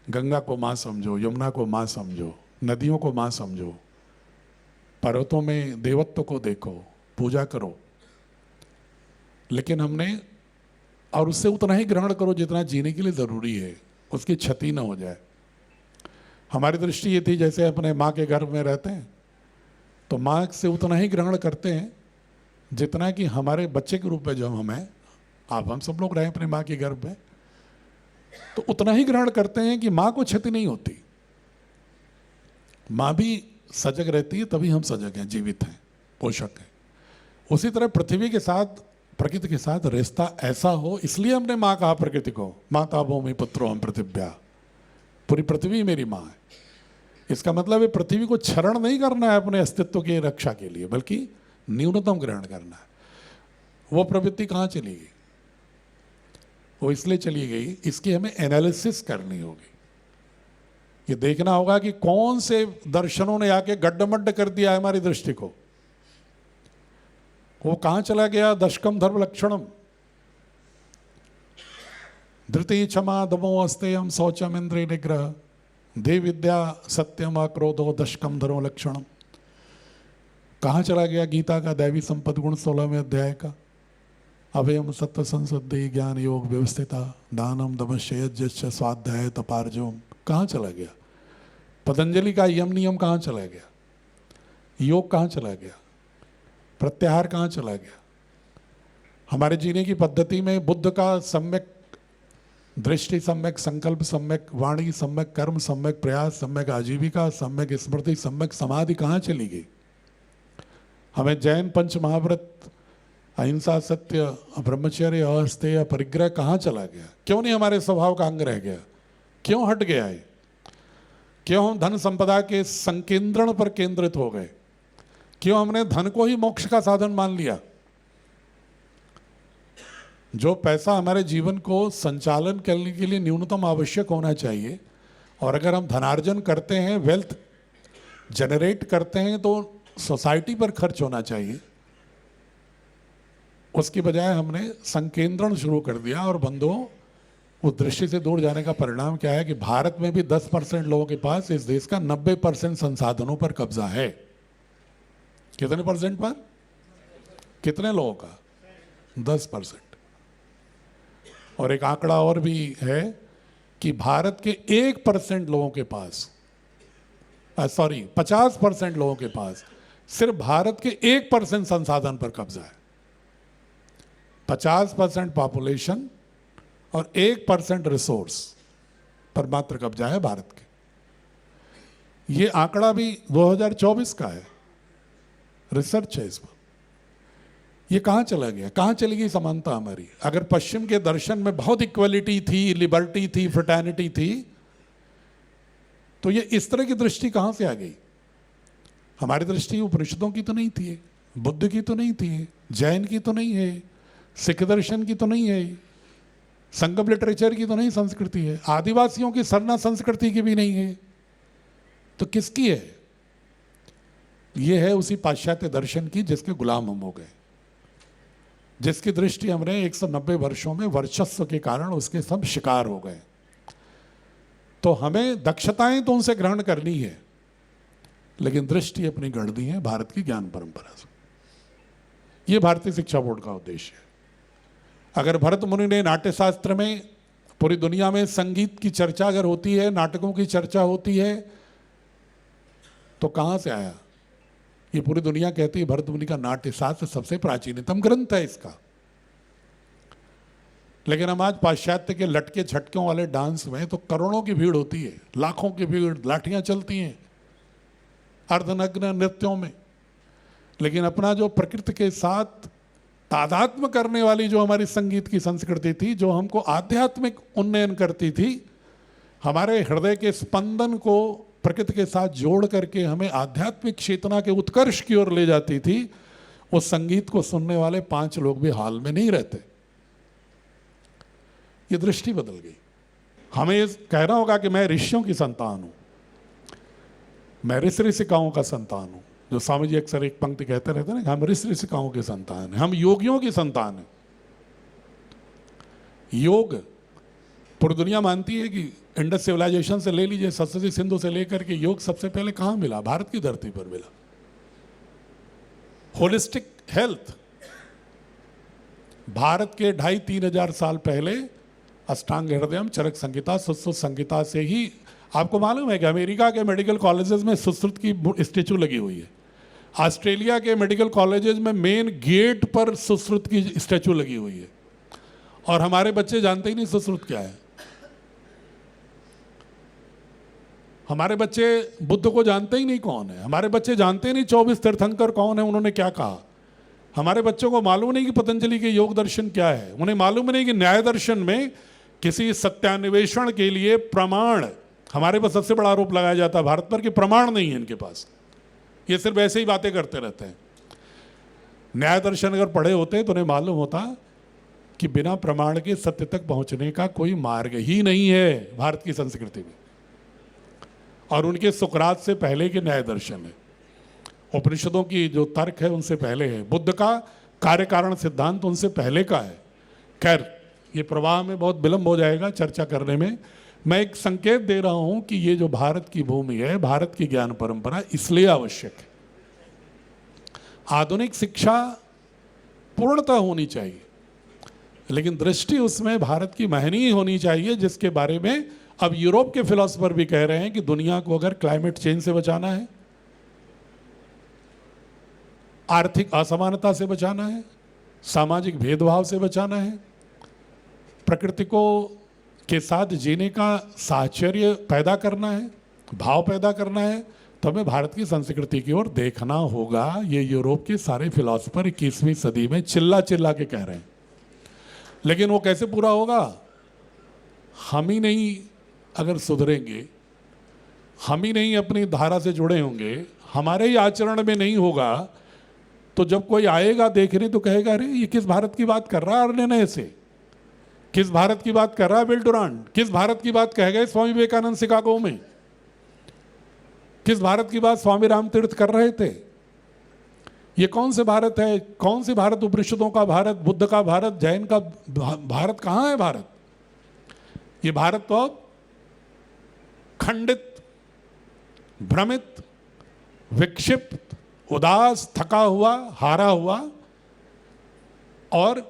Speaker 1: गंगा को माँ समझो, यमुना को माँ समझो, नदियों को माँ समझो, पर्वतों में देवत्व को देखो, पूजा करो। लेकिन हमने, और उससे उतना ही ग्रहण करो जितना जीने के लिए ज़रूरी है, उसकी क्षति न हो जाए। हमारी दृष्टि ये थी जैसे अपने माँ के गर्भ में रहते हैं तो माँ से उतना ही ग्रहण करते हैं जितना कि हमारे बच्चे के रूप में जो हम हैं, आप हम सब लोग रहे अपने माँ के गर्भ में, तो उतना ही ग्रहण करते हैं कि माँ को क्षति नहीं होती। माँ भी सजग रहती है, तभी हम सजग हैं, जीवित हैं, पोषक हैं। उसी तरह पृथ्वी के साथ, प्रकृति के साथ रिश्ता ऐसा हो, इसलिए हमने माँ कहा प्रकृति को, माता भूमि पुत्रो हम पृथिव्या, पूरी पृथ्वी मेरी माँ है। इसका मतलब है पृथ्वी को क्षरण नहीं करना है अपने अस्तित्व की रक्षा के लिए, बल्कि न्यूनतम ग्रहण करना है। वो प्रवृत्ति कहाँ चली गई? वो इसलिए चली गई, इसकी हमें एनालिसिस करनी होगी। ये देखना होगा कि कौन से दर्शनों ने आके गड्ढमड्ढ कर दिया है हमारी दृष्टि को। वो कहाँ चला गया? दशकम धर्म लक्षणम, धृति क्षमा दमो अस्तेयम शौचम इंद्रिय निग्रह देव विद्या सत्यम अक्रोधो दशकम धर्म लक्षणम। कहाँ चला गया गीता का दैवी संपद गुण 16वें अध्याय का? अभयम सत्व संसदि ज्ञान योग व्यवस्थिता दानम दमश्य यज्ञ स्वाध्याय तपार्जोम। कहाँ चला गया? पतंजलि का यम नियम कहाँ चला गया? योग कहाँ चला गया? प्रत्याहार कहाँ चला गया? हमारे जीने की पद्धति में बुद्ध का सम्यक दृष्टि, सम्यक संकल्प, सम्यक वाणी, सम्यक कर्म, सम्यक प्रयास, सम्यक आजीविका, सम्यक स्मृति, सम्यक समाधि कहाँ चली गई? हमें जैन पंच महाव्रत, अहिंसा, सत्य, ब्रह्मचर्य, अस्तेय, परिग्रह कहाँ चला गया? क्यों नहीं हमारे स्वभाव का अंग रह गया? क्यों हट गया है? क्यों हम धन संपदा के संकेंद्रण पर केंद्रित हो गए? क्यों हमने धन को ही मोक्ष का साधन मान लिया? जो पैसा हमारे जीवन को संचालन करने के लिए न्यूनतम आवश्यक होना चाहिए, और अगर हम धनार्जन करते हैं, वेल्थ जनरेट करते हैं, तो सोसाइटी पर खर्च होना चाहिए। उसकी बजाय हमने संकेंद्रण शुरू कर दिया, और बंधुओं उस दृष्टि से दूर जाने का परिणाम क्या है कि भारत में भी 10% लोगों के पास इस देश का 90% संसाधनों पर कब्जा है। कितने परसेंट पर? कितने लोगों का? 10%। और एक आंकड़ा और भी है कि भारत के 1% लोगों के पास, 50% लोगों के पास सिर्फ भारत के 1% संसाधन पर कब्जा है। 50% पॉपुलेशन और 1% रिसोर्स पर मात्र कब्जा है भारत के। ये आंकड़ा भी 2024 का है, रिसर्च है इस पर। ये कहाँ चला गया? कहाँ चली गई समानता हमारी? अगर पश्चिम के दर्शन में बहुत इक्वलिटी थी, लिबर्टी थी, फ्रेटर्निटी थी, तो ये इस तरह की दृष्टि कहाँ से आ गई? हमारी दृष्टि उपनिषदों की तो नहीं थी, बुद्ध की तो नहीं थी, जैन की तो नहीं है, सिख दर्शन की तो नहीं है, संगम लिटरेचर की तो नहीं संस्कृति है, आदिवासियों की सरना संस्कृति की भी नहीं है, तो किसकी है? ये है उसी पाश्चात्य दर्शन की जिसके गुलाम हम हो गए, जिसकी दृष्टि हमने 190 वर्षों में वर्चस्व के कारण उसके सब शिकार हो गए। तो हमें दक्षताएं तो उनसे ग्रहण करनी है, लेकिन दृष्टि अपनी गढ़नी है भारत की ज्ञान परंपरा से। ये भारतीय शिक्षा बोर्ड का उद्देश्य है। अगर भरत मुनि ने नाट्यशास्त्र में, पूरी दुनिया में संगीत की चर्चा अगर होती है, नाटकों की चर्चा होती है, तो कहाँ से आया? ये पूरी दुनिया कहती है भरत मुनि का नाट्यशास्त्र सबसे प्राचीनतम ग्रंथ है इसका। लेकिन हम आज पाश्चात्य के लटके झटकों वाले डांस में तो करोड़ों की भीड़ होती है, लाखों की भीड़, लाठियां चलती हैं अर्धनग्न नृत्यों में। लेकिन अपना जो प्रकृति के साथ तादात्म्य करने वाली जो हमारी संगीत की संस्कृति थी, जो हमको आध्यात्मिक उन्नयन करती थी, हमारे हृदय के स्पंदन को प्रकृति के साथ जोड़ करके हमें आध्यात्मिक चेतना के उत्कर्ष की ओर ले जाती थी, उस संगीत को सुनने वाले 5 लोग भी हाल में नहीं रहते। ये दृष्टि बदल गई। हमें ये कहना होगा कि मैं ऋषियों की संतान हूं, मैं ऋषि ऋषिकाओं का संतान हूं। जो स्वामी जी अक्सर एक पंक्ति कहते रहते हैं ना, हम ऋषि ऋषिकाओं के संतान हैं, हम योगियों की संतान हैं। योग पूरी दुनिया मानती है कि इंडस सिविलाइजेशन से ले लीजिए, सरस्वती सिंधु से लेकर के योग सबसे पहले कहाँ मिला? भारत की धरती पर मिला। होलिस्टिक हेल्थ भारत के 2500-3000 हजार साल पहले अष्टांग हृदयम, चरक संहिता, सुश्रुत संहिता से ही। आपको मालूम है कि अमेरिका के मेडिकल कॉलेजेस में सुश्रुत की स्टेचू लगी हुई है, ऑस्ट्रेलिया के मेडिकल कॉलेजेस में मेन गेट पर सुश्रुत की स्टेचू लगी हुई है, और हमारे बच्चे जानते ही नहीं सुश्रुत क्या है। हमारे बच्चे बुद्ध को जानते ही नहीं कौन है, हमारे बच्चे जानते ही नहीं 24 तीर्थंकर कौन है, उन्होंने क्या कहा। हमारे बच्चों को मालूम नहीं कि पतंजलि के योग दर्शन क्या है, उन्हें मालूम नहीं कि न्याय दर्शन में किसी सत्यान्वेषण के लिए प्रमाण, हमारे पास सबसे बड़ा आरोप लगाया जाता है भारत पर कि प्रमाण नहीं है इनके पास, ये सिर्फ ऐसे ही बातें करते रहते हैं। न्याय दर्शन अगर पढ़े होते तो उन्हें मालूम होता कि बिना प्रमाण के सत्य तक पहुंचने का कोई मार्ग ही नहीं है भारत की संस्कृति में। और उनके सुकरात से पहले के न्याय दर्शन है, उपनिषदों की जो तर्क है उनसे पहले है, बुद्ध का कार्य कारण सिद्धांत उनसे पहले का है। खैर, ये प्रवाह में बहुत विलंब हो जाएगा चर्चा करने में। मैं एक संकेत दे रहा हूं कि ये जो भारत की भूमि है, भारत की ज्ञान परंपरा इसलिए आवश्यक है। आधुनिक शिक्षा पूर्णतः होनी चाहिए, लेकिन दृष्टि उसमें भारत की महनीय होनी चाहिए, जिसके बारे में अब यूरोप के फिलोसफर भी कह रहे हैं कि दुनिया को अगर क्लाइमेट चेंज से बचाना है, आर्थिक असमानता से बचाना है, सामाजिक भेदभाव से बचाना है, प्रकृति को के साथ जीने का साहचर्य पैदा करना है, भाव पैदा करना है, तो हमें भारत की संस्कृति की ओर देखना होगा। ये यूरोप के सारे फिलोसफर 21वीं सदी में चिल्ला चिल्ला के कह रहे हैं। लेकिन वो कैसे पूरा होगा? हम ही नहीं अगर सुधरेंगे, हम ही नहीं अपनी धारा से जुड़े होंगे, हमारे ही आचरण में नहीं होगा, तो जब कोई आएगा देखने तो कहेगा अरे ये किस भारत की बात कर रहा है अर्ने से, किस भारत की बात कर रहा है विल डुरांट, किस भारत की बात कह गए स्वामी विवेकानंद शिकागो में, किस भारत की बात स्वामी रामतीर्थ कर रहे थे। ये कौन से भारत है? कौन सी भारत? उपनिषदों का भारत, बुद्ध का भारत, जैन का भारत कहाँ है भारत? ये भारत तो अब खंडित, भ्रमित, विक्षिप्त, उदास, थका हुआ, हारा हुआ और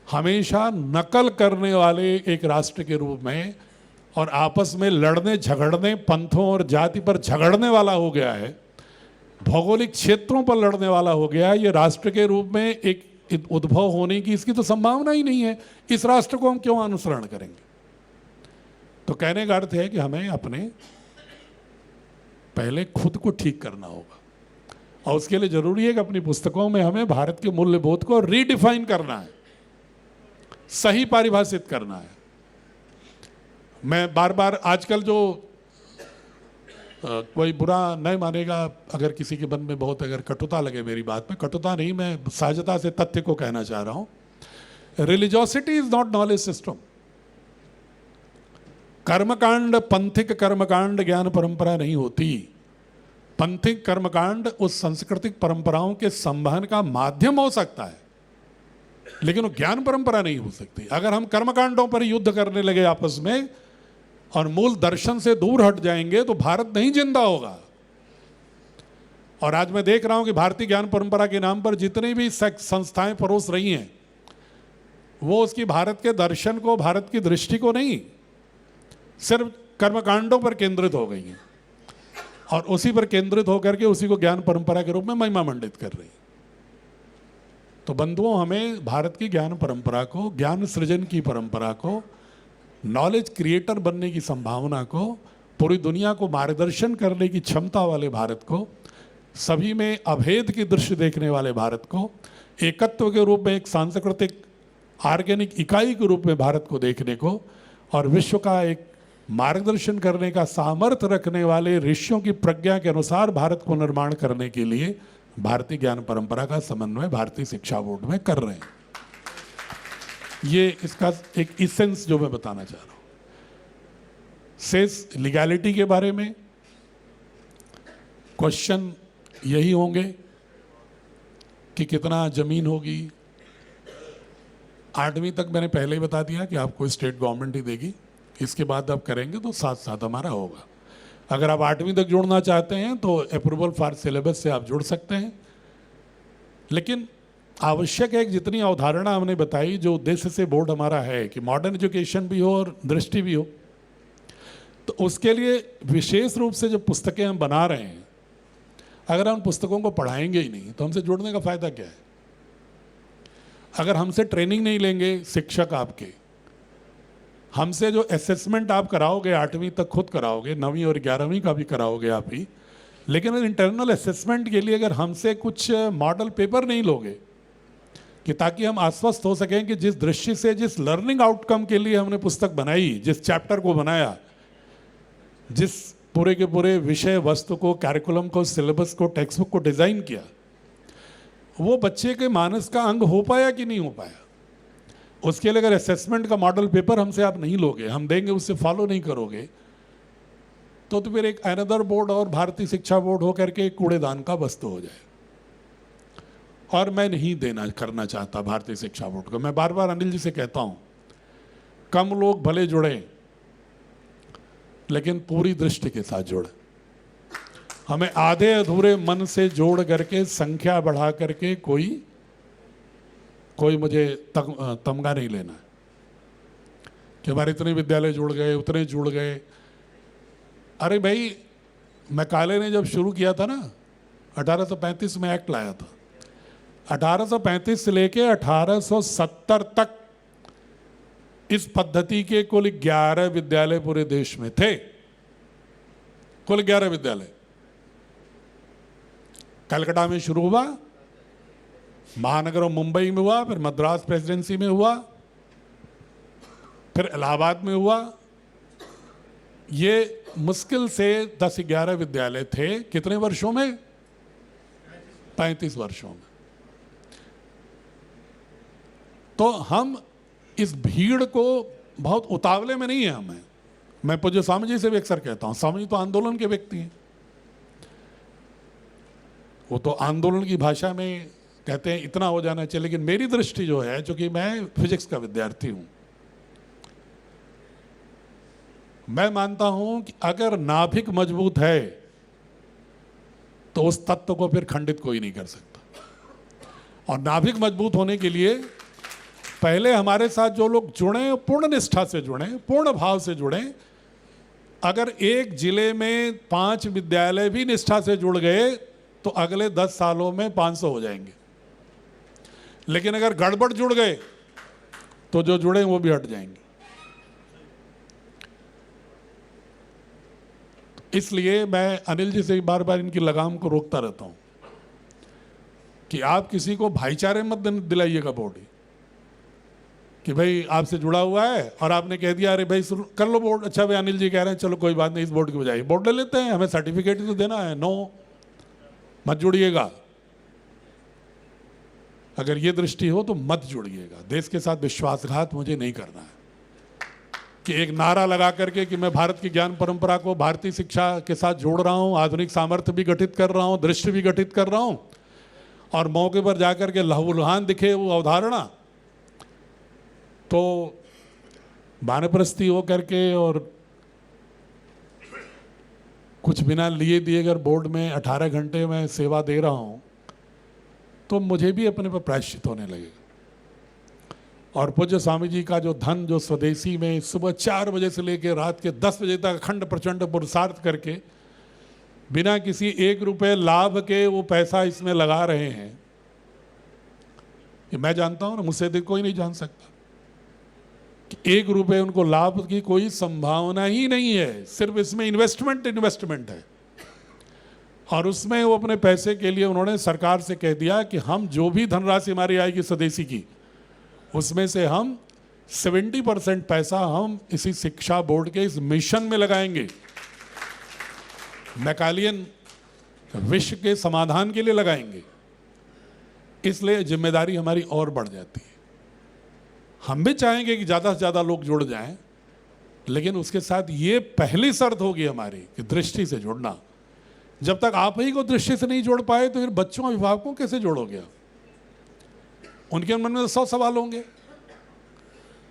Speaker 1: हमेशा नकल करने वाले एक राष्ट्र के रूप में और आपस में लड़ने झगड़ने, पंथों और जाति पर झगड़ने वाला हो गया है, भौगोलिक क्षेत्रों पर लड़ने वाला हो गया है। ये राष्ट्र के रूप में एक उद्भव होने की इसकी तो संभावना ही नहीं है। इस राष्ट्र को हम क्यों अनुसरण करेंगे? तो कहने का अर्थ है कि हमें अपने पहले खुद को ठीक करना होगा, और उसके लिए जरूरी है कि अपनी पुस्तकों में हमें भारत के मूल्यबोध को रीडिफाइन करना है, सही परिभाषित करना है। मैं बार बार आजकल जो कोई बुरा नहीं मानेगा अगर किसी के मन में बहुत अगर कटुता लगे मेरी बात में, कटुता नहीं, मैं सहजता से तथ्य को कहना चाह रहा हूं। Religiosity is not knowledge system. कर्मकांड, पंथिक कर्मकांड ज्ञान परंपरा नहीं होती। पंथिक कर्मकांड उस सांस्कृतिक परंपराओं के संवहन का माध्यम हो सकता है, लेकिन वो ज्ञान परंपरा नहीं हो सकती। अगर हम कर्मकांडों पर युद्ध करने लगे आपस में और मूल दर्शन से दूर हट जाएंगे तो भारत नहीं जिंदा होगा। और आज मैं देख रहा हूं कि भारतीय ज्ञान परंपरा के नाम पर जितनी भी संस्थाएं परोस रही हैं, वो उसकी भारत के दर्शन को, भारत की दृष्टि को नहीं, सिर्फ कर्मकांडों पर केंद्रित हो गई हैं और उसी पर केंद्रित होकर के उसी को ज्ञान परंपरा के रूप में महिमा मंडित कर रही। तो बंधुओं, हमें भारत की ज्ञान परंपरा को, ज्ञान सृजन की परंपरा को, नॉलेज क्रिएटर बनने की संभावना को, पूरी दुनिया को मार्गदर्शन करने की क्षमता वाले भारत को, सभी में अभेद की दृश्य देखने वाले भारत को, एकत्व के रूप में एक सांस्कृतिक ऑर्गेनिक इकाई के रूप में भारत को देखने को, और विश्व का एक मार्गदर्शन करने का सामर्थ्य रखने वाले ऋषियों की प्रज्ञा के अनुसार भारत को निर्माण करने के लिए भारतीय ज्ञान परंपरा का समन्वय भारतीय शिक्षा बोर्ड में कर रहे हैं। ये इसका एक इसेंस जो मैं बताना चाह रहा हूं। सेस लीगैलिटी के बारे में क्वेश्चन यही होंगे कि कितना जमीन होगी। 8वीं तक मैंने पहले ही बता दिया कि आपको स्टेट गवर्नमेंट ही देगी, इसके बाद आप करेंगे तो साथ साथ हमारा होगा। अगर आप 8वीं तक जुड़ना चाहते हैं तो अप्रूवल फॉर सिलेबस से आप जुड़ सकते हैं, लेकिन आवश्यक है कि जितनी अवधारणा हमने बताई, जो उद्देश्य से बोर्ड हमारा है कि मॉडर्न एजुकेशन भी हो और दृष्टि भी हो, तो उसके लिए विशेष रूप से जो पुस्तकें हम बना रहे हैं, अगर हम पुस्तकों को पढ़ाएंगे ही नहीं तो हमसे जुड़ने का फायदा क्या है? अगर हमसे ट्रेनिंग नहीं लेंगे शिक्षक आपके, हमसे जो असेसमेंट आप कराओगे 8वीं तक खुद कराओगे, 9वीं और 11वीं का भी कराओगे आप ही, लेकिन इंटरनल असेसमेंट के लिए अगर हमसे कुछ मॉडल पेपर नहीं लोगे कि ताकि हम आश्वस्त हो सकें कि जिस दृष्टि से, जिस लर्निंग आउटकम के लिए हमने पुस्तक बनाई, जिस चैप्टर को बनाया, जिस पूरे के पूरे विषय वस्तु को, कैरिकुलम को, सिलेबस को, टेक्स्ट बुक को डिजाइन किया, वो बच्चे के मानस का अंग हो पाया कि नहीं हो पाया। उसके लिए अगर असेसमेंट का मॉडल पेपर हमसे आप नहीं लोगे, हम देंगे, उससे फॉलो नहीं करोगे, तो फिर एक अनदर बोर्ड और भारतीय शिक्षा बोर्ड होकर के कूड़ेदान का वस्तु हो जाए। और मैं नहीं करना चाहता भारतीय शिक्षा बोर्ड को। मैं बार बार अनिल जी से कहता हूं, कम लोग भले जुड़े लेकिन पूरी दृष्टि के साथ जुड़े। हमें आधे अधूरे मन से जोड़ करके, संख्या बढ़ा करके कोई मुझे तमगा नहीं लेना है कि हमारे इतने विद्यालय जुड़ गए, उतने जुड़ गए। अरे भाई, मैकाले ने जब शुरू किया था ना, 1835 में एक्ट लाया था, 1835 से लेके 1870 तक इस पद्धति के कुल 11 विद्यालय पूरे देश में थे, कुल 11 विद्यालय। कलकत्ता में शुरू हुआ, महानगर और मुंबई में हुआ, फिर मद्रास प्रेसिडेंसी में हुआ, फिर इलाहाबाद में हुआ। ये मुश्किल से 10-11 विद्यालय थे। कितने वर्षों में? 35 वर्षों में। तो हम इस भीड़ को, बहुत उतावले में नहीं है हमें। मैं पूज्य स्वामी जी से भी अक्सर कहता हूं, स्वामी जी तो आंदोलन के व्यक्ति हैं, वो तो आंदोलन की भाषा में कहते हैं इतना हो जाना चाहिए। लेकिन मेरी दृष्टि जो है, चूंकि मैं फिजिक्स का विद्यार्थी हूं, मैं मानता हूं कि अगर नाभिक मजबूत है तो उस तत्व को फिर खंडित कोई नहीं कर सकता। और नाभिक मजबूत होने के लिए पहले हमारे साथ जो लोग जुड़े, पूर्ण निष्ठा से जुड़े, पूर्ण भाव से जुड़े। अगर एक जिले में 5 विद्यालय भी निष्ठा से जुड़ गए तो अगले 10 सालों में 500 हो जाएंगे। लेकिन अगर गड़बड़ जुड़ गए तो जो जुड़े वो भी हट जाएंगे। इसलिए मैं अनिल जी से बार बार इनकी लगाम को रोकता रहता हूं कि आप किसी को भाईचारे मत दिलाइएगा बोर्ड कि भाई आपसे जुड़ा हुआ है और आपने कह दिया अरे भाई कर लो बोर्ड, अच्छा भाई अनिल जी कह रहे हैं चलो कोई बात नहीं, इस बोर्ड की बजाय बोर्ड ले लेते हैं, हमें सर्टिफिकेट तो देना है। नो, मत जुड़िएगा। अगर ये दृष्टि हो तो मत जुड़िएगा। देश के साथ विश्वासघात मुझे नहीं करना है कि एक नारा लगा करके कि मैं भारत की ज्ञान परंपरा को भारतीय शिक्षा के साथ जोड़ रहा हूं, आधुनिक सामर्थ्य भी गठित कर रहा हूं, दृष्टि भी गठित कर रहा हूं, और मौके पर जाकर के लहूलुहान दिखे वो अवधारणा तो वानप्रस्थी हो करके और कुछ बिना लिए दिए अगर बोर्ड में 18 घंटे में सेवा दे रहा हूं तो मुझे भी अपने पर प्रायश्चित होने लगेगा। और पूज्य स्वामी जी का जो धन, जो स्वदेशी में सुबह 4 बजे से लेकर रात के 10 बजे तक अखंड प्रचंड पुरुषार्थ करके बिना किसी 1 रुपए लाभ के वो पैसा इसमें लगा रहे हैं, ये मैं जानता हूं ना, मुझसे अधिक कोई नहीं जान सकता कि 1 रुपए उनको लाभ की कोई संभावना ही नहीं है। सिर्फ इसमें इन्वेस्टमेंट है। और उसमें वो अपने पैसे के लिए उन्होंने सरकार से कह दिया कि हम जो भी धनराशि हमारी आएगी स्वदेशी की, उसमें से हम 70% पैसा हम इसी शिक्षा बोर्ड के इस मिशन में लगाएंगे, मैकालियन विश्व के समाधान के लिए लगाएंगे। इसलिए जिम्मेदारी हमारी और बढ़ जाती है। हम भी चाहेंगे कि ज़्यादा से ज़्यादा लोग जुड़ जाएं, लेकिन उसके साथ ये पहली शर्त होगी हमारी कि दृष्टि से जुड़ना। जब तक आप ही को दृष्टि से नहीं जोड़ पाए तो फिर बच्चों अभिभावकों कैसे जोड़ोगे? उनके मन में तो 100 सवाल होंगे।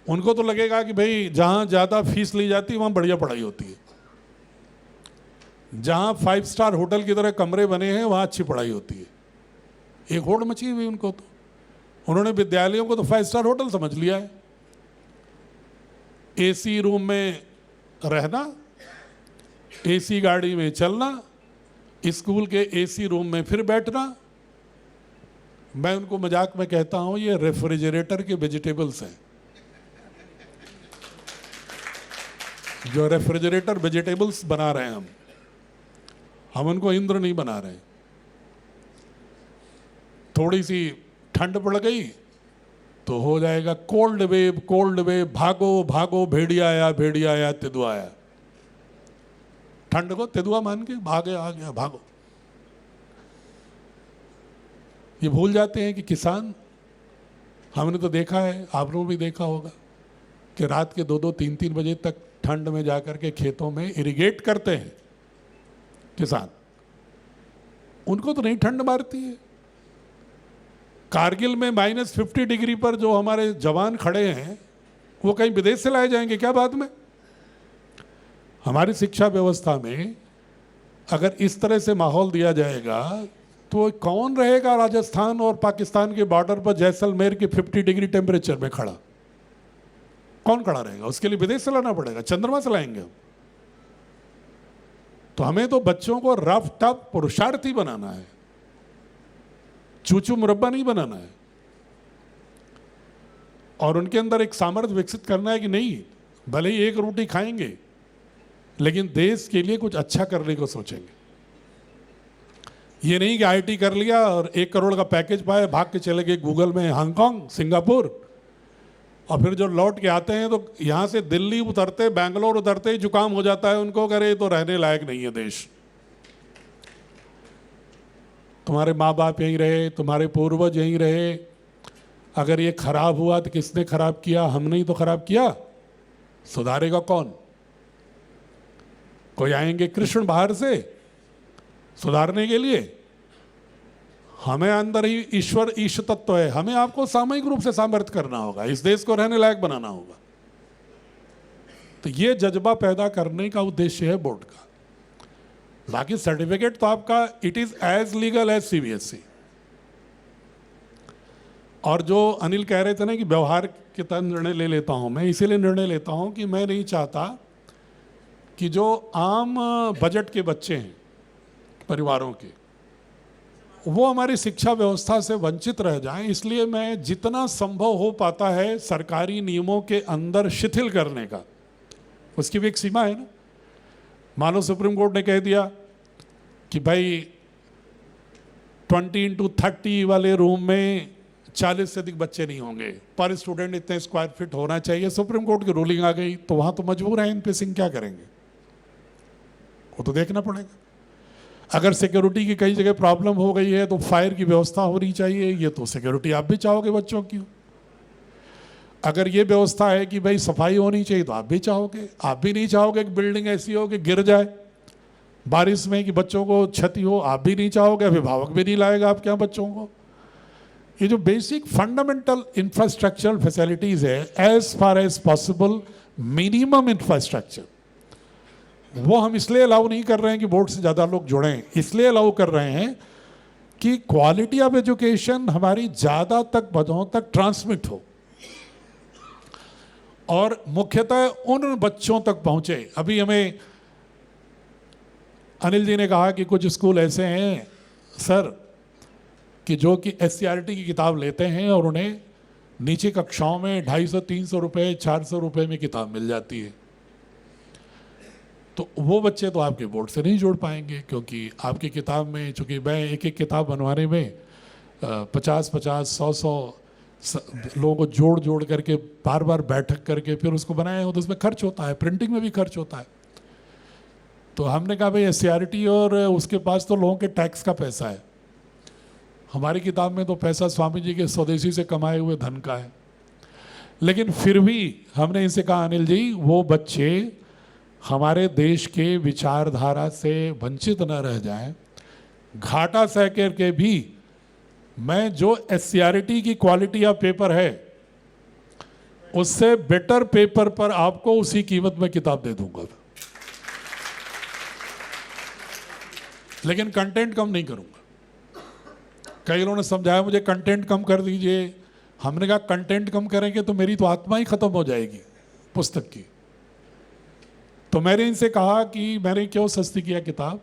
Speaker 1: उनको तो लगेगा कि भाई जहां ज़्यादा फीस ली जाती है वहां बढ़िया पढ़ाई होती है, जहां 5 स्टार होटल की तरह कमरे बने हैं वहां अच्छी पढ़ाई होती है। एक होड़ मची हुई उनको, तो उन्होंने विद्यालयों को तो 5 स्टार होटल समझ लिया है। एसी रूम में रहना, एसी गाड़ी में चलना, स्कूल के एसी रूम में फिर बैठना। मैं उनको मजाक में कहता हूं ये रेफ्रिजरेटर के वेजिटेबल्स हैं। जो रेफ्रिजरेटर वेजिटेबल्स बना रहे हैं हम उनको इंद्र नहीं बना रहे। थोड़ी सी ठंड पड़ गई तो हो जाएगा कोल्ड वेव, कोल्ड वेव, भागो भागो भेड़िया आया तेंदुआ आया। ठंड को तेंदुआ मान के भागे, आ गया, भागो। ये भूल जाते हैं कि किसान, हमने तो देखा है, आप लोगों ने भी देखा होगा कि रात के 2-2, 3-3 बजे तक ठंड में जाकर के खेतों में इरिगेट करते हैं किसान। उनको तो नहीं ठंड मारती है। कारगिल में -50 डिग्री पर जो हमारे जवान खड़े हैं वो कहीं विदेश से लाए जाएंगे क्या बाद में? हमारी शिक्षा व्यवस्था में अगर इस तरह से माहौल दिया जाएगा तो कौन रहेगा राजस्थान और पाकिस्तान के बॉर्डर पर जैसलमेर के 50 डिग्री टेम्परेचर में खड़ा? कौन खड़ा रहेगा? उसके लिए विदेश से लाना पड़ेगा, चंद्रमा से लाएंगे हम। तो हमें तो बच्चों को रफ टफ पुरुषार्थी बनाना है, चूचू मुरब्बा नहीं बनाना है। और उनके अंदर एक सामर्थ्य विकसित करना है कि नहीं, भले ही एक रोटी खाएंगे लेकिन देश के लिए कुछ अच्छा करने को सोचेंगे। ये नहीं कि आईटी कर लिया और 1 करोड़ का पैकेज पाए, भाग के चले गए गूगल में हांगकांग, सिंगापुर, और फिर जो लौट के आते हैं तो यहां से दिल्ली उतरते, बैंगलोर उतरते ही जुकाम हो जाता है उनको, करे तो रहने लायक नहीं है देश। तुम्हारे माँ बाप यहीं रहे, तुम्हारे पूर्वज यहीं रहे, अगर ये खराब हुआ तो किसने खराब किया? हमने ही तो खराब किया। सुधारेगा कौन? कोई आएंगे कृष्ण बाहर से सुधारने के लिए? हमें अंदर ही ईश्वर ईश तत्व है, हमें आपको सामूहिक रूप से सामर्थ्य करना होगा, इस देश को रहने लायक बनाना होगा। तो ये जज्बा पैदा करने का उद्देश्य है बोर्ड का। बाकी सर्टिफिकेट तो आपका it is as legal as CBSE. और जो अनिल कह रहे थे ना कि व्यवहार के तहत निर्णय ले लेता हूं, मैं इसीलिए निर्णय लेता हूं कि मैं नहीं चाहता कि जो आम बजट के बच्चे हैं परिवारों के, वो हमारी शिक्षा व्यवस्था से वंचित रह जाएं। इसलिए मैं जितना संभव हो पाता है सरकारी नियमों के अंदर शिथिल करने का, उसकी भी एक सीमा है ना। मानो सुप्रीम कोर्ट ने कह दिया कि भाई 20x30 वाले रूम में 40 से अधिक बच्चे नहीं होंगे, पर स्टूडेंट इतने स्क्वायर फीट होना चाहिए। सुप्रीम कोर्ट की रूलिंग आ गई तो वहां तो मजबूर है एनपी सिंह, क्या करेंगे? वो तो देखना पड़ेगा। अगर सिक्योरिटी की कई जगह प्रॉब्लम हो गई है तो फायर की व्यवस्था होनी चाहिए, ये तो सिक्योरिटी आप भी चाहोगे बच्चों की। अगर ये व्यवस्था है कि भाई सफाई होनी चाहिए तो आप भी चाहोगे। आप भी नहीं चाहोगे कि बिल्डिंग ऐसी हो कि गिर जाए बारिश में, कि बच्चों को क्षति हो, आप भी नहीं चाहोगे। अभिभावक भी नहीं लाएगा आपके यहाँ बच्चों को। ये जो बेसिक फंडामेंटल इंफ्रास्ट्रक्चरल फैसिलिटीज है, as far as possible minimum infrastructure, वो हम इसलिए अलाउ नहीं कर रहे हैं कि बोर्ड से ज़्यादा लोग जुड़ें, इसलिए अलाउ कर रहे हैं कि क्वालिटी ऑफ एजुकेशन हमारी ज़्यादा तक बच्चों तक ट्रांसमिट हो और मुख्यतः उन बच्चों तक पहुंचे। अभी हमें अनिल जी ने कहा कि कुछ स्कूल ऐसे हैं सर कि जो कि SCRT की किताब लेते हैं और उन्हें नीचे कक्षाओं में 250-300 रुपये 400 रुपये में किताब मिल जाती है। तो वो बच्चे तो आपके बोर्ड से नहीं जोड़ पाएंगे, क्योंकि आपकी किताब में, चूँकि मैं एक किताब बनवाने में 50-50, 100-100 लोगों को जोड़ करके बार बार बैठक करके फिर उसको बनाया हो तो उसमें खर्च होता है, प्रिंटिंग में भी खर्च होता है। तो हमने कहा भाई SCRT और उसके पास तो लोगों के टैक्स का पैसा है, हमारी किताब में तो पैसा स्वामी जी के स्वदेशी से कमाए हुए धन का है। लेकिन फिर भी हमने इनसे कहा अनिल जी, वो बच्चे हमारे देश के विचारधारा से वंचित न रह जाएं। घाटा सह करके भी मैं जो SCRT की क्वालिटी ऑफ पेपर है उससे बेटर पेपर पर आपको उसी कीमत में किताब दे दूंगा, लेकिन कंटेंट कम नहीं करूंगा। कई लोगों ने समझाया मुझे कंटेंट कम कर दीजिए, हमने कहा कंटेंट कम करेंगे तो मेरी तो आत्मा ही खत्म हो जाएगी पुस्तक की। तो मैंने इनसे कहा कि मैंने क्यों सस्ती किया किताब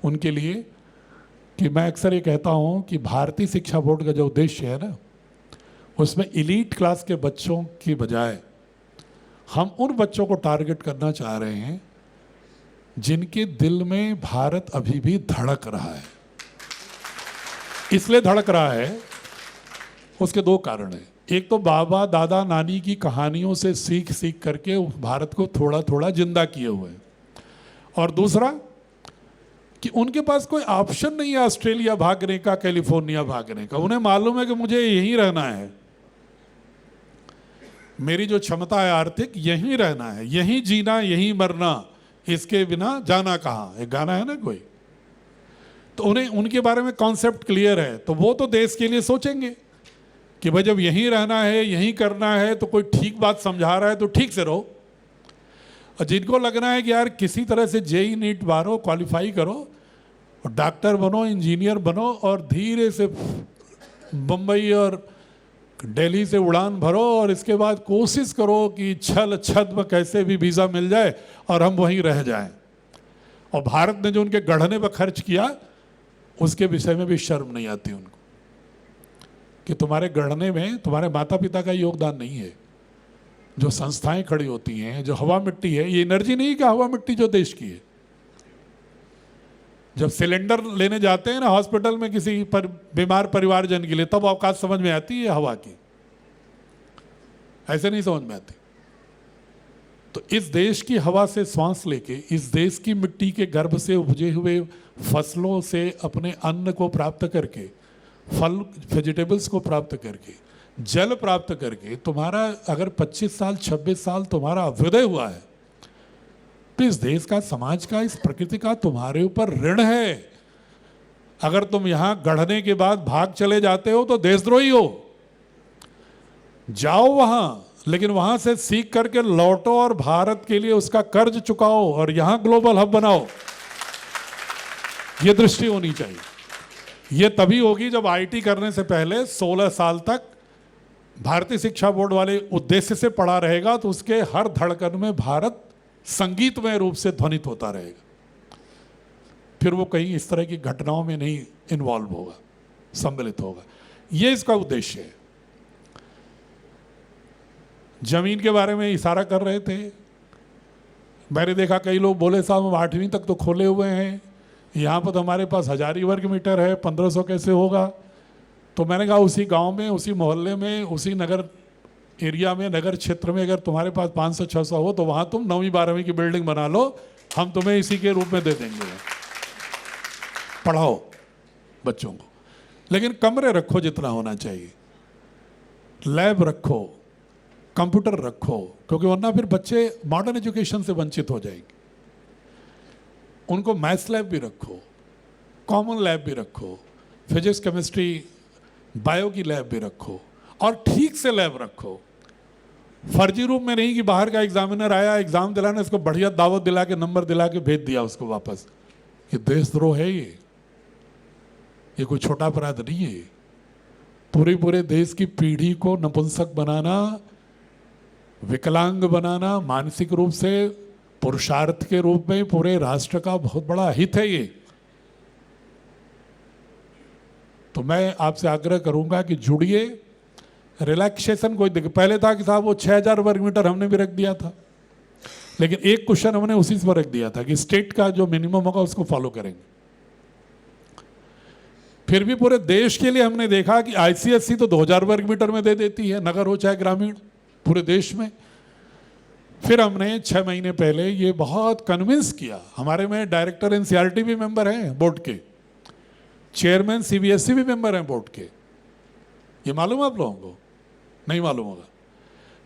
Speaker 1: उनके लिए, कि मैं अक्सर ये कहता हूँ कि भारतीय शिक्षा बोर्ड का जो उद्देश्य है ना, उसमें इलीट क्लास के बच्चों की बजाय हम उन बच्चों को टारगेट करना चाह रहे हैं जिनके दिल में भारत अभी भी धड़क रहा है। इसलिए धड़क रहा है, उसके दो कारण हैं। एक तो बाबा दादा नानी की कहानियों से सीख सीख करके भारत को थोड़ा थोड़ा जिंदा किए हुए हैं, और दूसरा कि उनके पास कोई ऑप्शन नहीं है ऑस्ट्रेलिया भागने का, कैलिफोर्निया भागने का। उन्हें मालूम है कि मुझे यहीं रहना है, मेरी जो क्षमता है आर्थिक, यहीं रहना है, यहीं जीना, यहीं मरना, इसके बिना जाना कहाँ। एक गाना है ना कोई, तो उन्हें उनके बारे में कॉन्सेप्ट क्लियर है, तो वो तो देश के लिए सोचेंगे कि भाई जब यहीं रहना है, यहीं करना है, तो कोई ठीक बात समझा रहा है तो ठीक से रहो। और जिनको लगना है कि यार किसी तरह से जेई नीट मारो, क्वालिफाई करो और डॉक्टर बनो, इंजीनियर बनो और धीरे से बम्बई और दिल्ली से उड़ान भरो और इसके बाद कोशिश करो कि छल छद्म कैसे भी वीज़ा मिल जाए और हम वहीं रह जाएं, और भारत ने जो उनके गढ़ने पर खर्च किया उसके विषय में भी शर्म नहीं आती उनको कि तुम्हारे गढ़ने में तुम्हारे माता पिता का योगदान नहीं है। जो संस्थाएं खड़ी होती हैं, जो हवा मिट्टी है, ये एनर्जी नहीं कि हवा मिट्टी जो देश की है। जब सिलेंडर लेने जाते हैं ना हॉस्पिटल में किसी बीमार परिवारजन के लिए, तब औकात समझ में आती है हवा की, ऐसे नहीं समझ में आती। तो इस देश की हवा से सांस लेके, इस देश की मिट्टी के गर्भ से उपजे हुए फसलों से अपने अन्न को प्राप्त करके, फल वेजिटेबल्स को प्राप्त करके, जल प्राप्त करके, तुम्हारा अगर 25 साल 26 साल तुम्हारा अभ्युदय हुआ है, तो इस देश का, समाज का, इस प्रकृति का तुम्हारे ऊपर ऋण है। अगर तुम यहां गढ़ने के बाद भाग चले जाते हो तो देशद्रोही हो। जाओ वहां, लेकिन वहां से सीख करके लौटो और भारत के लिए उसका कर्ज चुकाओ और यहां ग्लोबल हब बनाओ। यह दृष्टि होनी चाहिए। यह तभी होगी जब आईटी करने से पहले 16 साल तक भारतीय शिक्षा बोर्ड वाले उद्देश्य से पढ़ा रहेगा, तो उसके हर धड़कन में भारत संगीतमय रूप से ध्वनित होता रहेगा। फिर वो कहीं इस तरह की घटनाओं में नहीं इन्वॉल्व होगा, सम्मिलित होगा। ये इसका उद्देश्य है। जमीन के बारे में इशारा कर रहे थे, मैंने देखा कई लोग बोले साहब हम 8वीं तक तो खोले हुए हैं, यहाँ पर तो हमारे पास 1000 ही वर्ग मीटर है, 1500 कैसे होगा। तो मैंने कहा उसी गांव में, उसी मोहल्ले में, उसी नगर एरिया में, नगर क्षेत्र में अगर तुम्हारे पास 500-600 हो तो वहाँ तुम 9वीं 12वीं की बिल्डिंग बना लो, हम तुम्हें इसी के रूप में दे देंगे। पढ़ाओ बच्चों को, लेकिन कमरे रखो जितना होना चाहिए, लैब रखो, कंप्यूटर रखो, क्योंकि वरना फिर बच्चे मॉडर्न एजुकेशन से वंचित हो जाएंगे। उनको मैथ्स लैब भी रखो, कॉमन लैब भी रखो, फिजिक्स केमिस्ट्री बायो की लैब भी रखो, और ठीक से लैब रखो। फर्जी रूप में नहीं कि बाहर का एग्जामिनर आया, एग्जाम दिलाने, उसको बढ़िया दावत दिला के, नंबर दिला के भेज दिया उसको वापस। ये देशद्रोह है। ये कोई छोटा अपराध नहीं है। पूरे देश की पीढ़ी को नपुंसक बनाना, विकलांग बनाना, मानसिक रूप से पुरुषार्थ के रूप में पूरे राष्ट्र का बहुत बड़ा हित है ये। तो मैं आपसे आग्रह करूंगा कि जुड़िए। रिलैक्सेशन कोई देखे, पहले था कि साहब वो 6000 वर्ग मीटर हमने भी रख दिया था, लेकिन एक क्वेश्चन हमने उसी पर रख दिया था कि स्टेट का जो मिनिमम होगा उसको फॉलो करेंगे। फिर भी पूरे देश के लिए हमने देखा कि आईसीएसई तो 2000 वर्ग मीटर में दे देती है, नगर हो चाहे ग्रामीण, पूरे देश में। फिर हमने 6 महीने पहले ये बहुत कन्विंस किया, हमारे में डायरेक्टर एनसीईआरटी भी मेंबर हैं बोर्ड के, चेयरमैन सीबीएसई भी मेंबर हैं बोर्ड के। ये मालूम है आप लोगों को? नहीं मालूम होगा।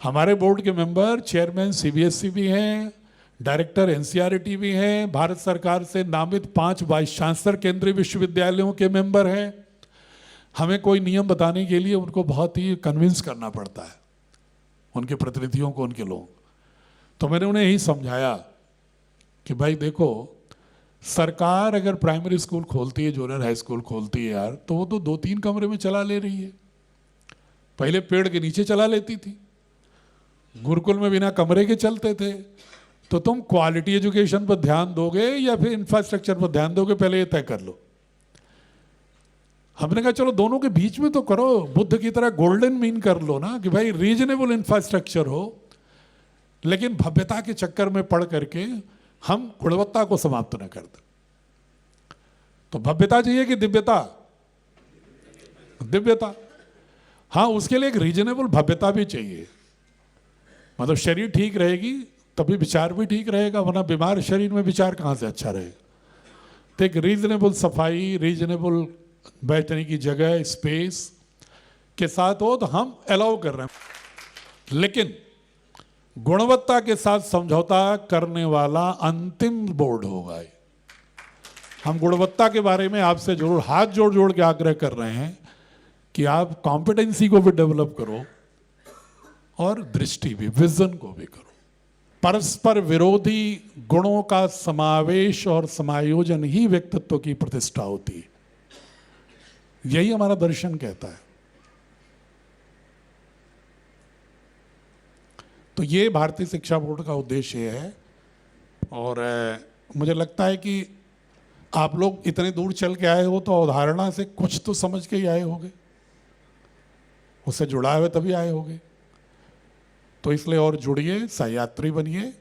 Speaker 1: हमारे बोर्ड के मेंबर चेयरमैन सीबीएसई भी हैं, डायरेक्टर एनसीईआरटी भी हैं, भारत सरकार से नामित 5 वाइस चांसलर केंद्रीय विश्वविद्यालयों के मेंबर हैं। हमें कोई नियम बताने के लिए उनको बहुत ही कन्विंस करना पड़ता है, उनके प्रतिनिधियों को, उनके लोग। तो मैंने उन्हें यही समझाया कि भाई देखो, सरकार अगर प्राइमरी स्कूल खोलती है, जूनियर हाई स्कूल खोलती है यार, तो वो तो 2-3 कमरे में चला ले रही है। पहले पेड़ के नीचे चला लेती थी, गुरुकुल में बिना कमरे के चलते थे। तो तुम क्वालिटी एजुकेशन पर ध्यान दोगे या फिर इंफ्रास्ट्रक्चर पर ध्यान दोगे, पहले ये तय कर लो। हमने कहा चलो दोनों के बीच में तो करो, बुद्ध की तरह गोल्डन मीन कर लो ना, कि भाई रीजनेबल इंफ्रास्ट्रक्चर हो, लेकिन भव्यता के चक्कर में पड़ करके हम गुणवत्ता को समाप्त न कर दें। तो भव्यता चाहिए कि दिव्यता? दिव्यता। हाँ, उसके लिए एक रीजनेबल भव्यता भी चाहिए। मतलब शरीर ठीक रहेगी तभी विचार भी ठीक रहेगा, वरना बीमार शरीर में विचार कहाँ से अच्छा रहेगा। तो एक रीजनेबल सफाई, रीजनेबल बैठने की जगह, स्पेस के साथ हो तो हम अलाउ कर रहे हैं। लेकिन गुणवत्ता के साथ समझौता करने वाला अंतिम बोर्ड होगा। हम गुणवत्ता के बारे में आपसे जरूर हाथ जोड़ जोड़ के आग्रह कर रहे हैं कि आप कॉम्पिटेंसी को भी डेवलप करो और दृष्टि भी, विजन को भी करो। परस्पर विरोधी गुणों का समावेश और समायोजन ही व्यक्तित्व की प्रतिष्ठा होती है। यही हमारा दर्शन कहता है। तो ये भारतीय शिक्षा बोर्ड का उद्देश्य है। और मुझे लगता है कि आप लोग इतने दूर चल के आए हो तो अवधारणा से कुछ तो समझ के ही आए होंगे, उससे जुड़ा हुए तभी आए होंगे। तो इसलिए और जुड़िए, सहयात्री बनिए।